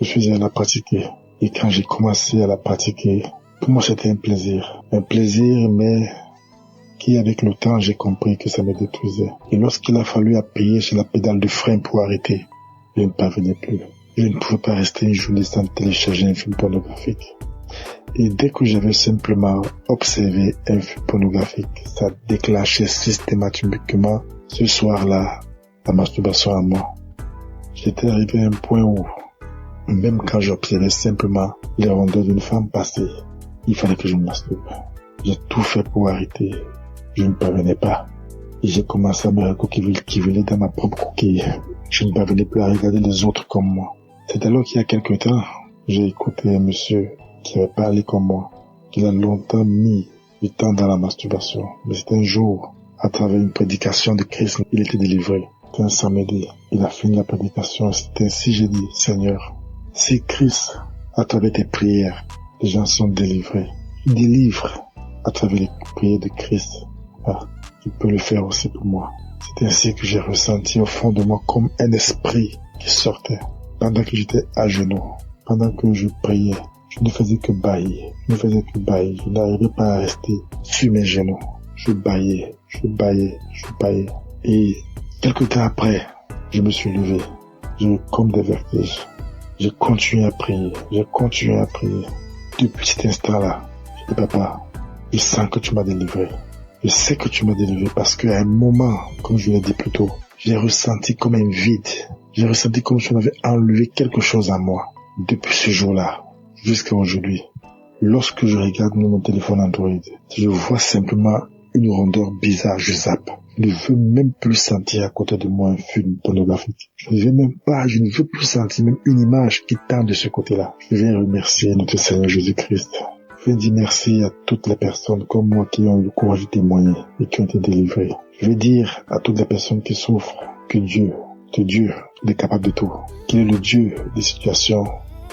Speaker 3: je faisais la pratiquer. Et quand j'ai commencé à la pratiquer, pour moi c'était un plaisir. Un plaisir, mais qui avec le temps, j'ai compris que ça me détruisait. Et lorsqu'il a fallu appuyer sur la pédale de frein pour arrêter, je ne parvenais plus. Je ne pouvais pas rester une journée sans télécharger un film pornographique. Et dès que j'avais simplement observé un film pornographique, ça déclenchait systématiquement ce soir-là la masturbation à moi. J'étais arrivé à un point où, même quand j'observais simplement les rondeurs d'une femme passer, il fallait que je me masturbe. J'ai tout fait pour arrêter. Je ne parvenais pas. Et j'ai commencé à me recoquiller dans ma propre coquille. Je ne parvenais plus à regarder les autres comme moi. C'est alors qu'il y a quelque temps, j'ai écouté un monsieur qui avait parlé comme moi, qu'il a longtemps mis du temps dans la masturbation. Mais c'était un jour, à travers une prédication de Christ, il était délivré. C'était un samedi. Il a fini la prédication. C'était ainsi, j'ai dit, Seigneur, si Christ, à travers tes prières, les gens sont délivrés, il délivre à travers les prières de Christ. Tu peux le faire aussi pour moi. C'est ainsi que j'ai ressenti au fond de moi comme un esprit qui sortait. Pendant que j'étais à genoux, pendant que je priais, je ne faisais que bâillir. Je n'arrivais pas à rester sur mes genoux. Je bâillais. Et quelque temps après, je me suis levé. J'ai eu comme des vertiges. J'ai continué à prier. Depuis cet instant-là, je dis, papa, je sens que tu m'as délivré. Je sais que tu m'as délivré parce qu'à un moment, comme je l'ai dit plus tôt, j'ai ressenti comme un vide. J'ai ressenti comme si on avait enlevé quelque chose à moi. Depuis ce jour-là, jusqu'à aujourd'hui, lorsque je regarde mon téléphone Android, je vois simplement une rondeur bizarre, je zappe. Je ne veux même plus sentir à côté de moi un film pornographique. Je ne veux plus sentir même une image qui tend de ce côté-là. Je viens remercier notre Seigneur Jésus-Christ. Je vais dire merci à toutes les personnes comme moi qui ont eu le courage de témoigner et qui ont été délivrées. Je vais dire à toutes les personnes qui souffrent que Dieu est capable de tout. Qu'il est le Dieu des situations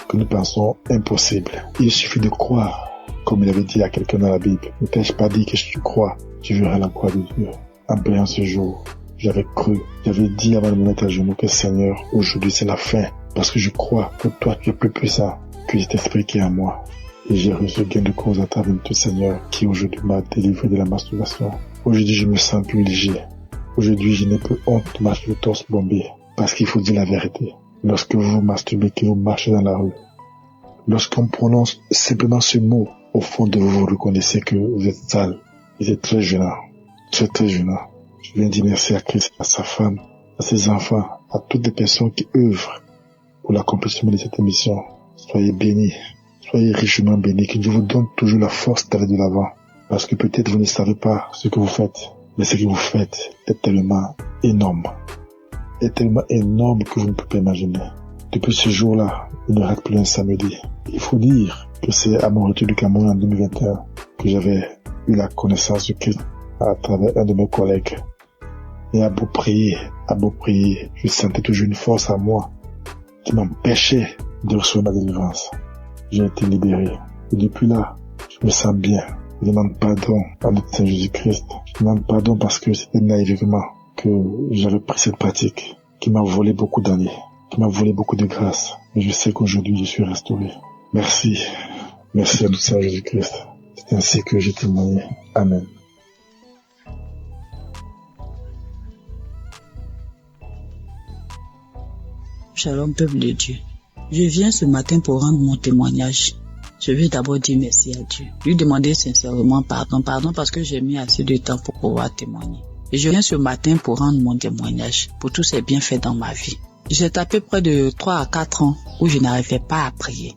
Speaker 3: que nous pensons impossibles. Il suffit de croire, comme il avait dit à quelqu'un dans la Bible. Ne t'ai-je pas dit que si tu crois, tu verras la gloire de Dieu. En priant ce jour, j'avais cru, j'avais dit avant de me mettre à genoux que Seigneur, aujourd'hui c'est la fin. Parce que je crois que toi tu es plus puissant que cet esprit qui est en moi. Et j'ai reçu gain de cause à travers notre Seigneur qui aujourd'hui m'a délivré de la masturbation. Aujourd'hui je me sens plus léger. Aujourd'hui je n'ai plus honte de marcher le torse bombé. Parce qu'il faut dire la vérité. Lorsque vous vous masturbez, que vous marchez dans la rue, lorsqu'on prononce simplement ce mot, au fond de vous, vous reconnaissez que vous êtes sale. Vous êtes très gênant. Très gênant. Je viens dire merci à Christ, à sa femme, à ses enfants, à toutes les personnes qui œuvrent pour l'accomplissement de cette émission. Soyez bénis. Soyez richement bénis. Que Dieu vous donne toujours la force d'aller de l'avant. Parce que peut-être vous ne savez pas ce que vous faites. Mais ce que vous faites est tellement énorme. Est tellement énorme que vous ne pouvez pas imaginer. Depuis ce jour-là, il ne rate plus un samedi. Il faut dire que c'est à mon retour du Cameroun en 2021 que j'avais eu la connaissance de Christ à travers un de mes collègues. Et à beau prier, je sentais toujours une force en moi qui m'empêchait de recevoir ma délivrance. J'ai été libéré. Et depuis là, je me sens bien. Je demande pardon à notre Seigneur Jésus-Christ. Je demande pardon parce que c'était naïvement que j'avais pris cette pratique qui m'a volé beaucoup d'années, qui m'a volé beaucoup de grâce. Mais je sais qu'aujourd'hui, je suis restauré. Merci. Merci à notre Seigneur Jésus-Christ. C'est ainsi que j'ai témoigné. Amen.
Speaker 4: Shalom, peuple de Dieu. Je viens ce matin pour rendre mon témoignage. Je veux d'abord dire merci à Dieu. Lui demander sincèrement pardon parce que j'ai mis assez de temps pour pouvoir témoigner. Et je viens ce matin pour rendre mon témoignage pour tous ces bienfaits dans ma vie. J'ai tapé près de 3 à 4 ans où je n'arrivais pas à prier.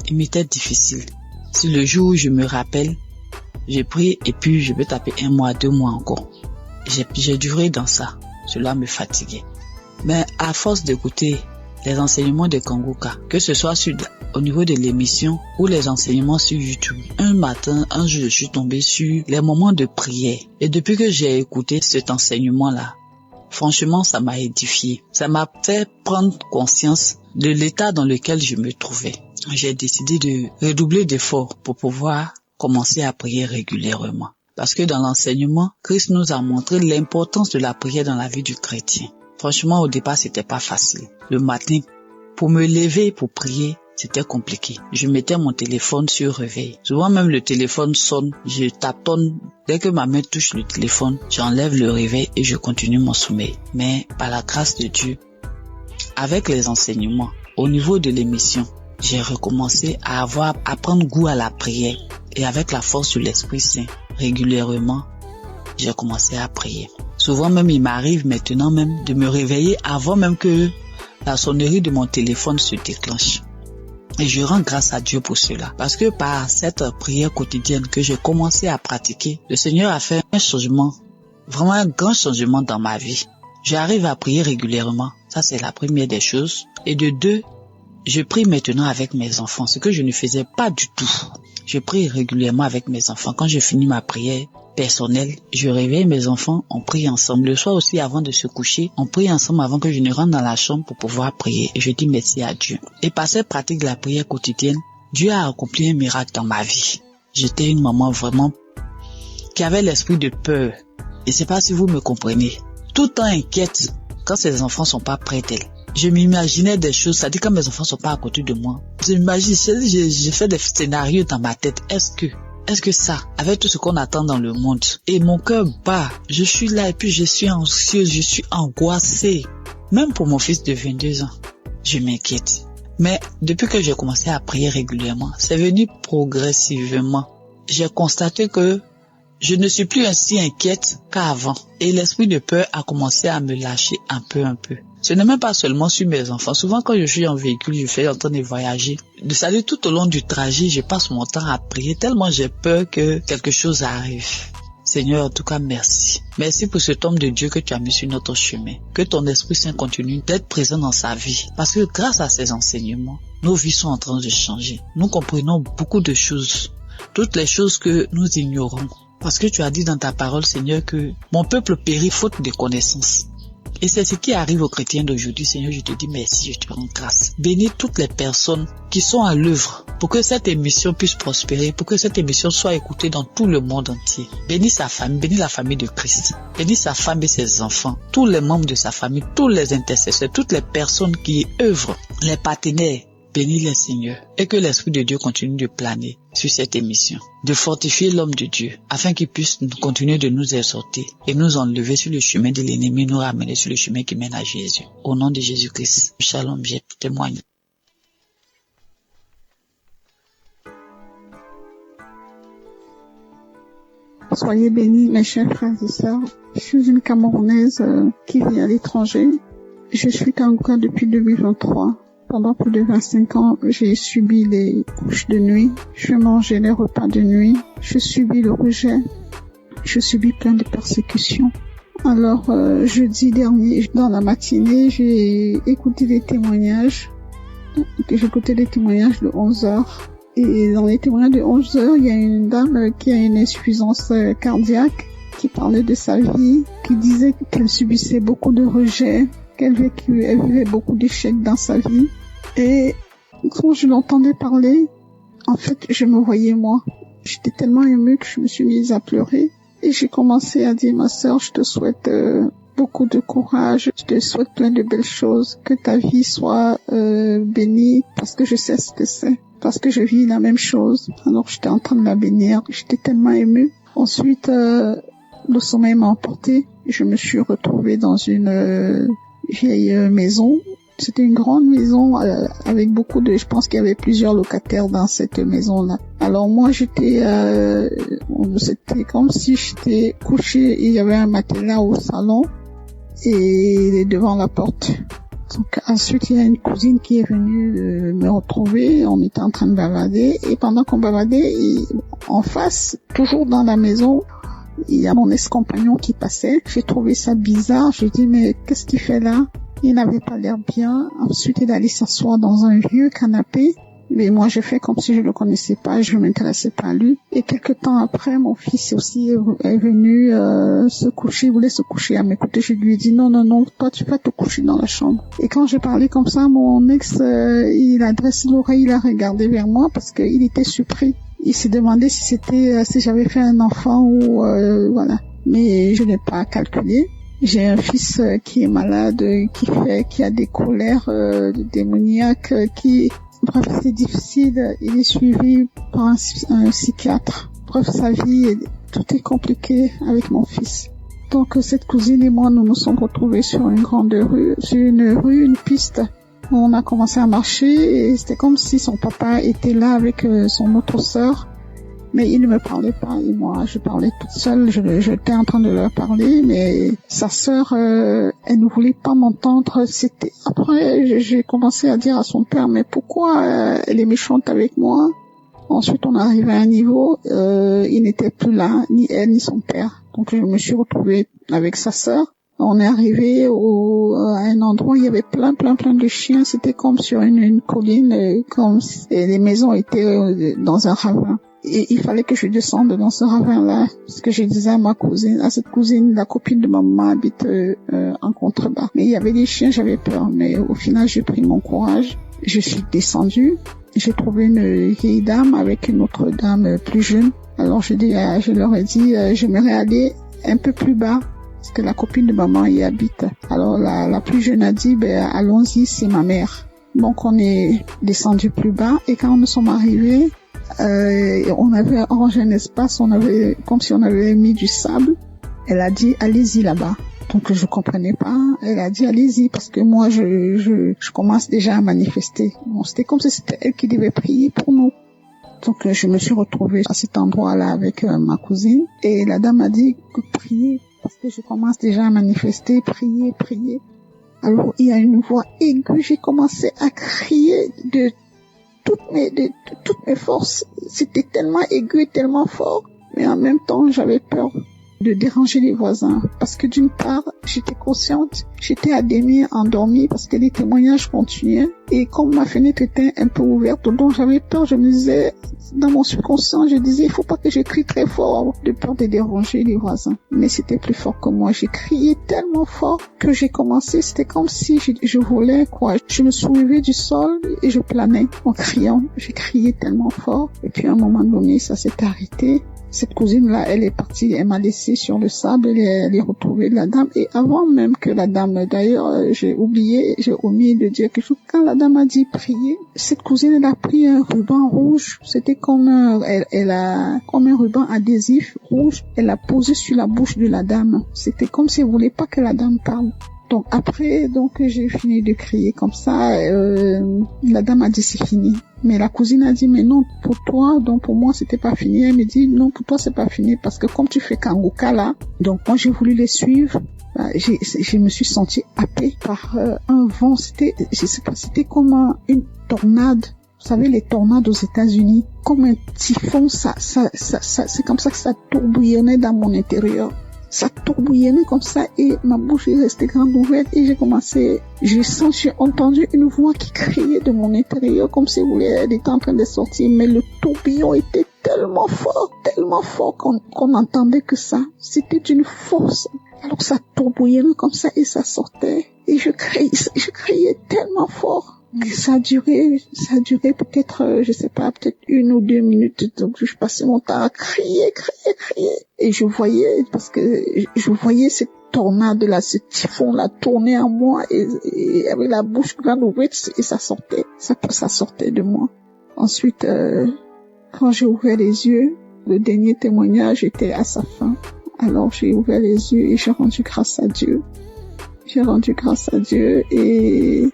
Speaker 4: Il m'était difficile. Si le jour où je me rappelle, j'ai prié et puis je vais taper 1 mois, 2 mois encore. J'ai duré dans ça. Cela me fatiguait. Mais à force d'écouter les enseignements de Kangoka, que ce soit au niveau de l'émission ou les enseignements sur YouTube, un jour, je suis tombé sur les moments de prière. Et depuis que j'ai écouté cet enseignement-là, franchement, ça m'a édifié. Ça m'a fait prendre conscience de l'état dans lequel je me trouvais. J'ai décidé de redoubler d'efforts pour pouvoir commencer à prier régulièrement. Parce que dans l'enseignement, Christ nous a montré l'importance de la prière dans la vie du chrétien. Franchement, au départ, c'était pas facile. Le matin, pour me lever, pour prier, c'était compliqué. Je mettais mon téléphone sur réveil. Souvent même le téléphone sonne, je taponne. Dès que ma main touche le téléphone, j'enlève le réveil et je continue mon sommeil. Mais par la grâce de Dieu, avec les enseignements, au niveau de l'émission, j'ai recommencé à prendre goût à la prière. Et avec la force de l'Esprit Saint, régulièrement, j'ai commencé à prier. Souvent même, il m'arrive maintenant même de me réveiller avant même que la sonnerie de mon téléphone se déclenche. Et je rends grâce à Dieu pour cela. Parce que par cette prière quotidienne que j'ai commencé à pratiquer, le Seigneur a fait un changement, vraiment un grand changement dans ma vie. J'arrive à prier régulièrement. Ça, c'est la première des choses. Et de deux, je prie maintenant avec mes enfants, ce que je ne faisais pas du tout. Je prie régulièrement avec mes enfants. Quand je finis ma prière personnelle, je réveille mes enfants, on prie ensemble. Le soir aussi, avant de se coucher, on prie ensemble avant que je ne rentre dans la chambre pour pouvoir prier. Et je dis merci à Dieu. Et par cette pratique de la prière quotidienne, Dieu a accompli un miracle dans ma vie. J'étais une maman vraiment qui avait l'esprit de peur. Et c'est pas si vous me comprenez. Tout le temps inquiète quand ses enfants sont pas près d'elle. Je m'imaginais des choses, ça dit quand mes enfants sont pas à côté de moi. Je m'imagine, j'ai fait des scénarios dans ma tête. Est-ce que ça, avec tout ce qu'on attend dans le monde, et mon cœur bat, je suis là et puis je suis anxieuse, je suis angoissée. Même pour mon fils de 22 ans, je m'inquiète. Mais depuis que j'ai commencé à prier régulièrement, c'est venu progressivement. J'ai constaté que je ne suis plus ainsi inquiète qu'avant. Et l'esprit de peur a commencé à me lâcher un peu. Ce n'est même pas seulement sur mes enfants. Souvent, quand je suis en véhicule, je fais en train de voyager. C'est-à-dire, tout au long du trajet, je passe mon temps à prier tellement j'ai peur que quelque chose arrive. Seigneur, en tout cas, merci. Merci pour cet homme de Dieu que tu as mis sur notre chemin. Que ton Esprit Saint continue d'être présent dans sa vie. Parce que grâce à ces enseignements, nos vies sont en train de changer. Nous comprenons beaucoup de choses. Toutes les choses que nous ignorons. Parce que tu as dit dans ta parole, Seigneur, que mon peuple périt faute de connaissances. Et c'est ce qui arrive aux chrétiens d'aujourd'hui. Seigneur, je te dis merci, je te rends grâce. Bénis toutes les personnes qui sont à l'œuvre pour que cette émission puisse prospérer, pour que cette émission soit écoutée dans tout le monde entier. Bénis sa famille, bénis la famille de Christ. Bénis sa femme et ses enfants, tous les membres de sa famille, tous les intercesseurs, toutes les personnes qui œuvrent, les partenaires. Bénis les Seigneur et que l'Esprit de Dieu continue de planer sur cette émission, de fortifier l'homme de Dieu afin qu'il puisse continuer de nous exhorter et nous enlever sur le chemin de l'ennemi, nous ramener sur le chemin qui mène à Jésus. Au nom de Jésus-Christ, shalom, je témoigne.
Speaker 5: Soyez bénis, mes chers frères et sœurs. Je suis une Camerounaise qui vit à l'étranger. Je suis Kangoka depuis 2023. Pendant plus de 25 ans, j'ai subi les couches de nuit, je mangeais les repas de nuit, je subis le rejet, je subis plein de persécutions. Alors, jeudi dernier, dans la matinée, j'ai écouté des témoignages. J'ai écouté des témoignages de 11h. Et dans les témoignages de 11h, il y a une dame qui a une insuffisance cardiaque, qui parlait de sa vie, qui disait qu'elle subissait beaucoup de rejet, qu'elle vivait beaucoup d'échecs dans sa vie. Et quand je l'entendais parler, en fait, je me voyais moi. J'étais tellement émue que je me suis mise à pleurer. Et j'ai commencé à dire, ma sœur, je te souhaite beaucoup de courage. Je te souhaite plein de belles choses. Que ta vie soit bénie, parce que je sais ce que c'est. Parce que je vis la même chose. Alors j'étais en train de la bénir. J'étais tellement émue. Ensuite, le sommeil m'a emporté. Je me suis retrouvée dans une vieille maison. C'était une grande maison avec beaucoup de... Je pense qu'il y avait plusieurs locataires dans cette maison-là. Alors moi, c'était comme si j'étais couchée. Il y avait un matelas au salon et devant la porte. Donc ensuite, il y a une cousine qui est venue me retrouver. On était en train de bavader. Et pendant qu'on bavadait, en face, toujours dans la maison, il y a mon ex-compagnon qui passait. J'ai trouvé ça bizarre. J'ai dit, mais qu'est-ce qu'il fait là? Il n'avait pas l'air bien. Ensuite, il allait s'asseoir dans un vieux canapé. Mais moi, j'ai fait comme si je le connaissais pas, je m'intéressais pas à lui. Et quelque temps après, mon fils aussi est venu se coucher, il voulait se coucher à mes côtés. Je lui ai dit non, toi tu vas te coucher dans la chambre. Et quand j'ai parlé comme ça, mon ex, il a dressé l'oreille, il a regardé vers moi parce qu'il était surpris. Il s'est demandé si j'avais fait un enfant ou voilà. Mais je n'ai pas calculé. J'ai un fils qui est malade, qui a des colères démoniaques, bref, c'est difficile. Il est suivi par un psychiatre. Bref, sa vie, tout est compliqué avec mon fils. Donc cette cousine et moi, nous nous sommes retrouvés sur une grande rue, une piste. On a commencé à marcher et c'était comme si son papa était là avec son autre sœur. Mais il ne me parlait pas et moi, je parlais toute seule. J'étais en train de leur parler, mais sa sœur, elle ne voulait pas m'entendre. Après, j'ai commencé à dire à son père, mais pourquoi elle est méchante avec moi? Ensuite, on arrivait à un niveau, il n'était plus là, ni elle, ni son père. Donc, je me suis retrouvée avec sa sœur. On est arrivé à un endroit où il y avait plein de chiens. C'était comme sur une colline, et les maisons étaient dans un ravin. Et il fallait que je descende dans ce ravin-là, parce que je disais à cette cousine, la copine de maman habite en contrebas. Mais il y avait des chiens, j'avais peur. Mais au final, j'ai pris mon courage. Je suis descendue. J'ai trouvé une vieille dame avec une autre dame plus jeune. Alors je leur ai dit, j'aimerais aller un peu plus bas, parce que la copine de maman y habite. Alors la plus jeune a dit, allons-y, c'est ma mère. Donc on est descendu plus bas et quand nous sommes arrivés, on avait arrangé un espace, comme si on avait mis du sable. Elle a dit, allez-y là-bas. Donc je comprenais pas. Elle a dit, allez-y, parce que moi je commence déjà à manifester. Bon, c'était comme si c'était elle qui devait prier pour nous. Donc je me suis retrouvée à cet endroit-là avec ma cousine et la dame a dit que prier, parce que je commence déjà à manifester, prier. Alors il y a une voix aiguë, j'ai commencé à crier de toutes mes forces. C'était tellement aigu et tellement fort, mais en même temps j'avais peur de déranger les voisins, parce que d'une part j'étais consciente, j'étais à demi endormie parce que les témoignages continuaient et comme ma fenêtre était un peu ouverte, donc j'avais peur. Je me disais, dans mon subconscient, je disais, il faut pas que je crie très fort de peur de déranger les voisins. Mais c'était plus fort que moi. J'ai crié tellement fort que j'ai commencé, c'était comme si je volais, quoi. Je me soulevais du sol et je planais en criant. J'ai crié tellement fort et puis à un moment donné, ça s'est arrêté. Cette cousine-là, elle est partie, elle m'a laissé sur le sable, elle est retrouvée la dame. Et avant même que la dame, d'ailleurs, j'ai omis de dire quelque chose. Quand la dame a dit prier, cette cousine, elle a pris un ruban rouge. C'était comme comme un ruban adhésif rouge. Elle l'a posé sur la bouche de la dame. C'était comme si elle voulait pas que la dame parle. Donc après, j'ai fini de crier comme ça. La dame a dit c'est fini. Mais la cousine a dit mais non, pour toi, donc pour moi c'était pas fini. Elle me dit non, pour toi c'est pas fini parce que comme tu fais Kangoka là, donc moi j'ai voulu les suivre. Je me suis sentie happée par un vent. C'était comme une tornade. Vous savez, les tornades aux États-Unis, comme un typhon, c'est comme ça que ça tourbillonnait dans mon intérieur. Ça tourbillonnait comme ça et ma bouche est restée grande ouverte et j'ai entendu une voix qui criait de mon intérieur comme si elle était en train de sortir, mais le tourbillon était tellement fort qu'on entendait que ça. C'était d'une force. Alors ça tourbillonnait comme ça et ça sortait et je criais tellement fort. Ça a duré peut-être, je sais pas, peut-être 1 ou 2 minutes. Donc, je passais mon temps à crier. Et je voyais cette tornade-là, ce typhon-là tourner en moi et avec la bouche grande ouverte et ça sortait. Ça sortait de moi. Ensuite, quand j'ai ouvert les yeux, le dernier témoignage était à sa fin. Alors, j'ai ouvert les yeux et j'ai rendu grâce à Dieu. Et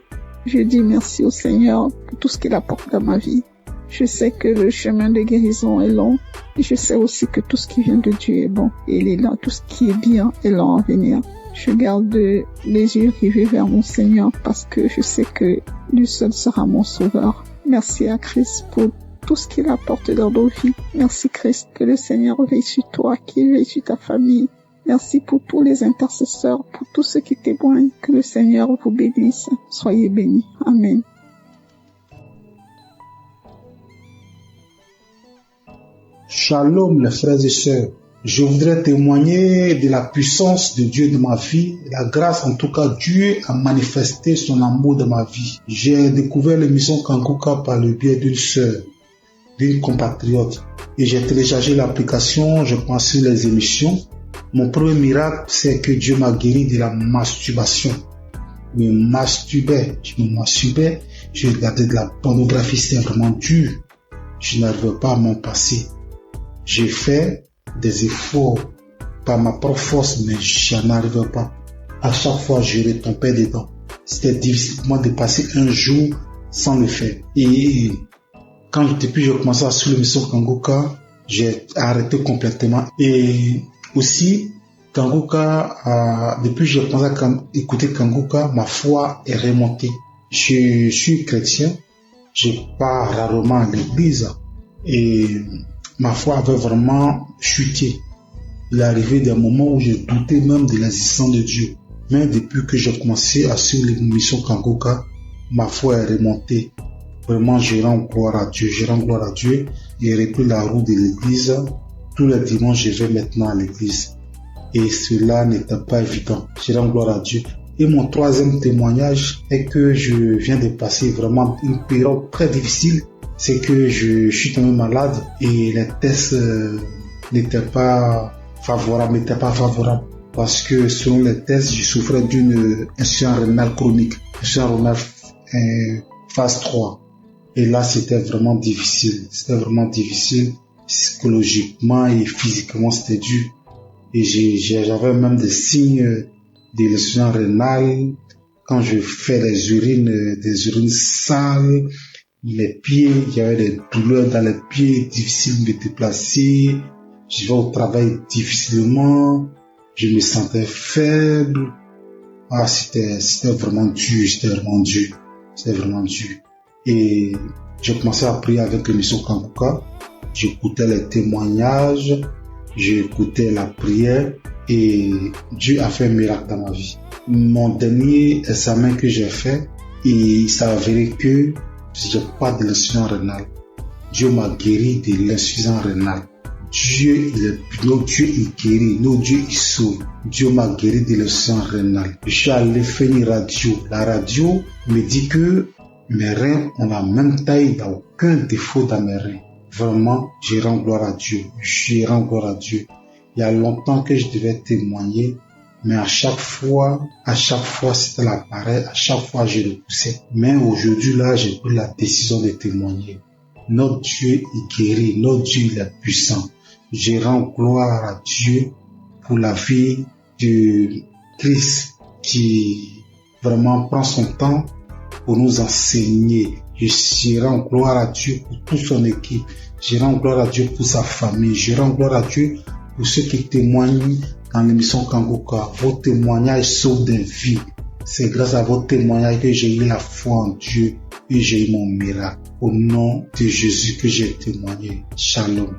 Speaker 5: je dis merci au Seigneur pour tout ce qu'il apporte dans ma vie. Je sais que le chemin de guérison est long. Et je sais aussi que tout ce qui vient de Dieu est bon. Et il est là, tout ce qui est bien est long à venir. Je garde les yeux rivés vers mon Seigneur parce que je sais que lui seul sera mon sauveur. Merci à Christ pour tout ce qu'il apporte dans nos vies. Merci Christ, que le Seigneur veille sur toi, qu'il veille sur ta famille. Merci pour tous les intercesseurs, pour tous ceux qui témoignent. Que le Seigneur vous bénisse. Soyez bénis. Amen.
Speaker 2: Shalom les frères et sœurs. Je voudrais témoigner de la puissance de Dieu dans ma vie, la grâce en tout cas. Dieu a manifesté son amour dans ma vie. J'ai découvert l'émission Kangoka par le biais d'une sœur. d'une compatriote. Et j'ai téléchargé l'application, je pense sur les émissions. Mon premier miracle, c'est que Dieu m'a guéri de la masturbation. Je me masturbais, je regardais de la pornographie, c'était vraiment dur. Je n'arrivais pas à m'en passer. J'ai fait des efforts par ma propre force, mais je n'arrivais pas. À chaque fois, je retombais dedans. C'était difficile pour moi de passer un jour sans le faire. Et depuis que j'ai commencé à suivre l'émission Kangoka, j'ai arrêté complètement. Et aussi, Kangoka, depuis que j'ai commencé à écouter Kangoka, ma foi est remontée. Je suis chrétien, je pars rarement à l'église et ma foi avait vraiment chuté. Il est arrivé des moments où je doutais même de l'existence de Dieu. Mais depuis que j'ai commencé à suivre l'émission Kangoka, ma foi est remontée. Vraiment, je rends gloire à Dieu. J'ai repris la route de l'église. Tous les dimanches, je vais maintenant à l'église. Et cela n'était pas évident. Je rends gloire à Dieu. Et mon troisième témoignage est que je viens de passer vraiment une période très difficile. C'est que je suis tombé malade et les tests n'étaient pas favorables. Parce que selon les tests, je souffrais d'une insuffisance rénale chronique. Insuffisance rénale phase 3. Et là, c'était vraiment difficile. Psychologiquement et physiquement, c'était dur. Et j'avais même des signes de l'insuffisance rénale. Quand je fais des urines sales, les pieds, il y avait des douleurs dans les pieds, difficile de me déplacer. Je vais au travail difficilement. Je me sentais faible. C'était vraiment dur. Et j'ai commencé à prier avec l'émission Kangoka. J'écoutais les témoignages, j'écoutais la prière et Dieu a fait un miracle dans ma vie. Mon dernier examen que j'ai fait, il s'est avéré que j'ai pas de l'insuffisance rénale. Dieu m'a guéri de l'insuffisance rénale. Dieu, notre Dieu, il guérit, notre Dieu, il sauve. Dieu m'a guéri de l'insuffisance rénale. Je suis allé faire une radio. La radio me dit que mes reins ont la même taille, il n'y a aucun défaut dans mes reins. Vraiment, je rends gloire à Dieu. Il y a longtemps que je devais témoigner, mais à chaque fois, c'était l'appareil, à chaque fois, je repoussais. Mais aujourd'hui, là, j'ai pris la décision de témoigner. Notre Dieu, il guérit, notre Dieu, il est puissant. Je rends gloire à Dieu pour la vie de Christ qui vraiment prend son temps pour nous enseigner. Je rends gloire à Dieu pour toute son équipe. Je rends gloire à Dieu pour sa famille. Je rends gloire à Dieu pour ceux qui témoignent dans l'émission Kangoka. Vos témoignages sauvent des vies. C'est grâce à vos témoignages que j'ai eu la foi en Dieu et j'ai eu mon miracle. Au nom de Jésus que j'ai témoigné. Shalom.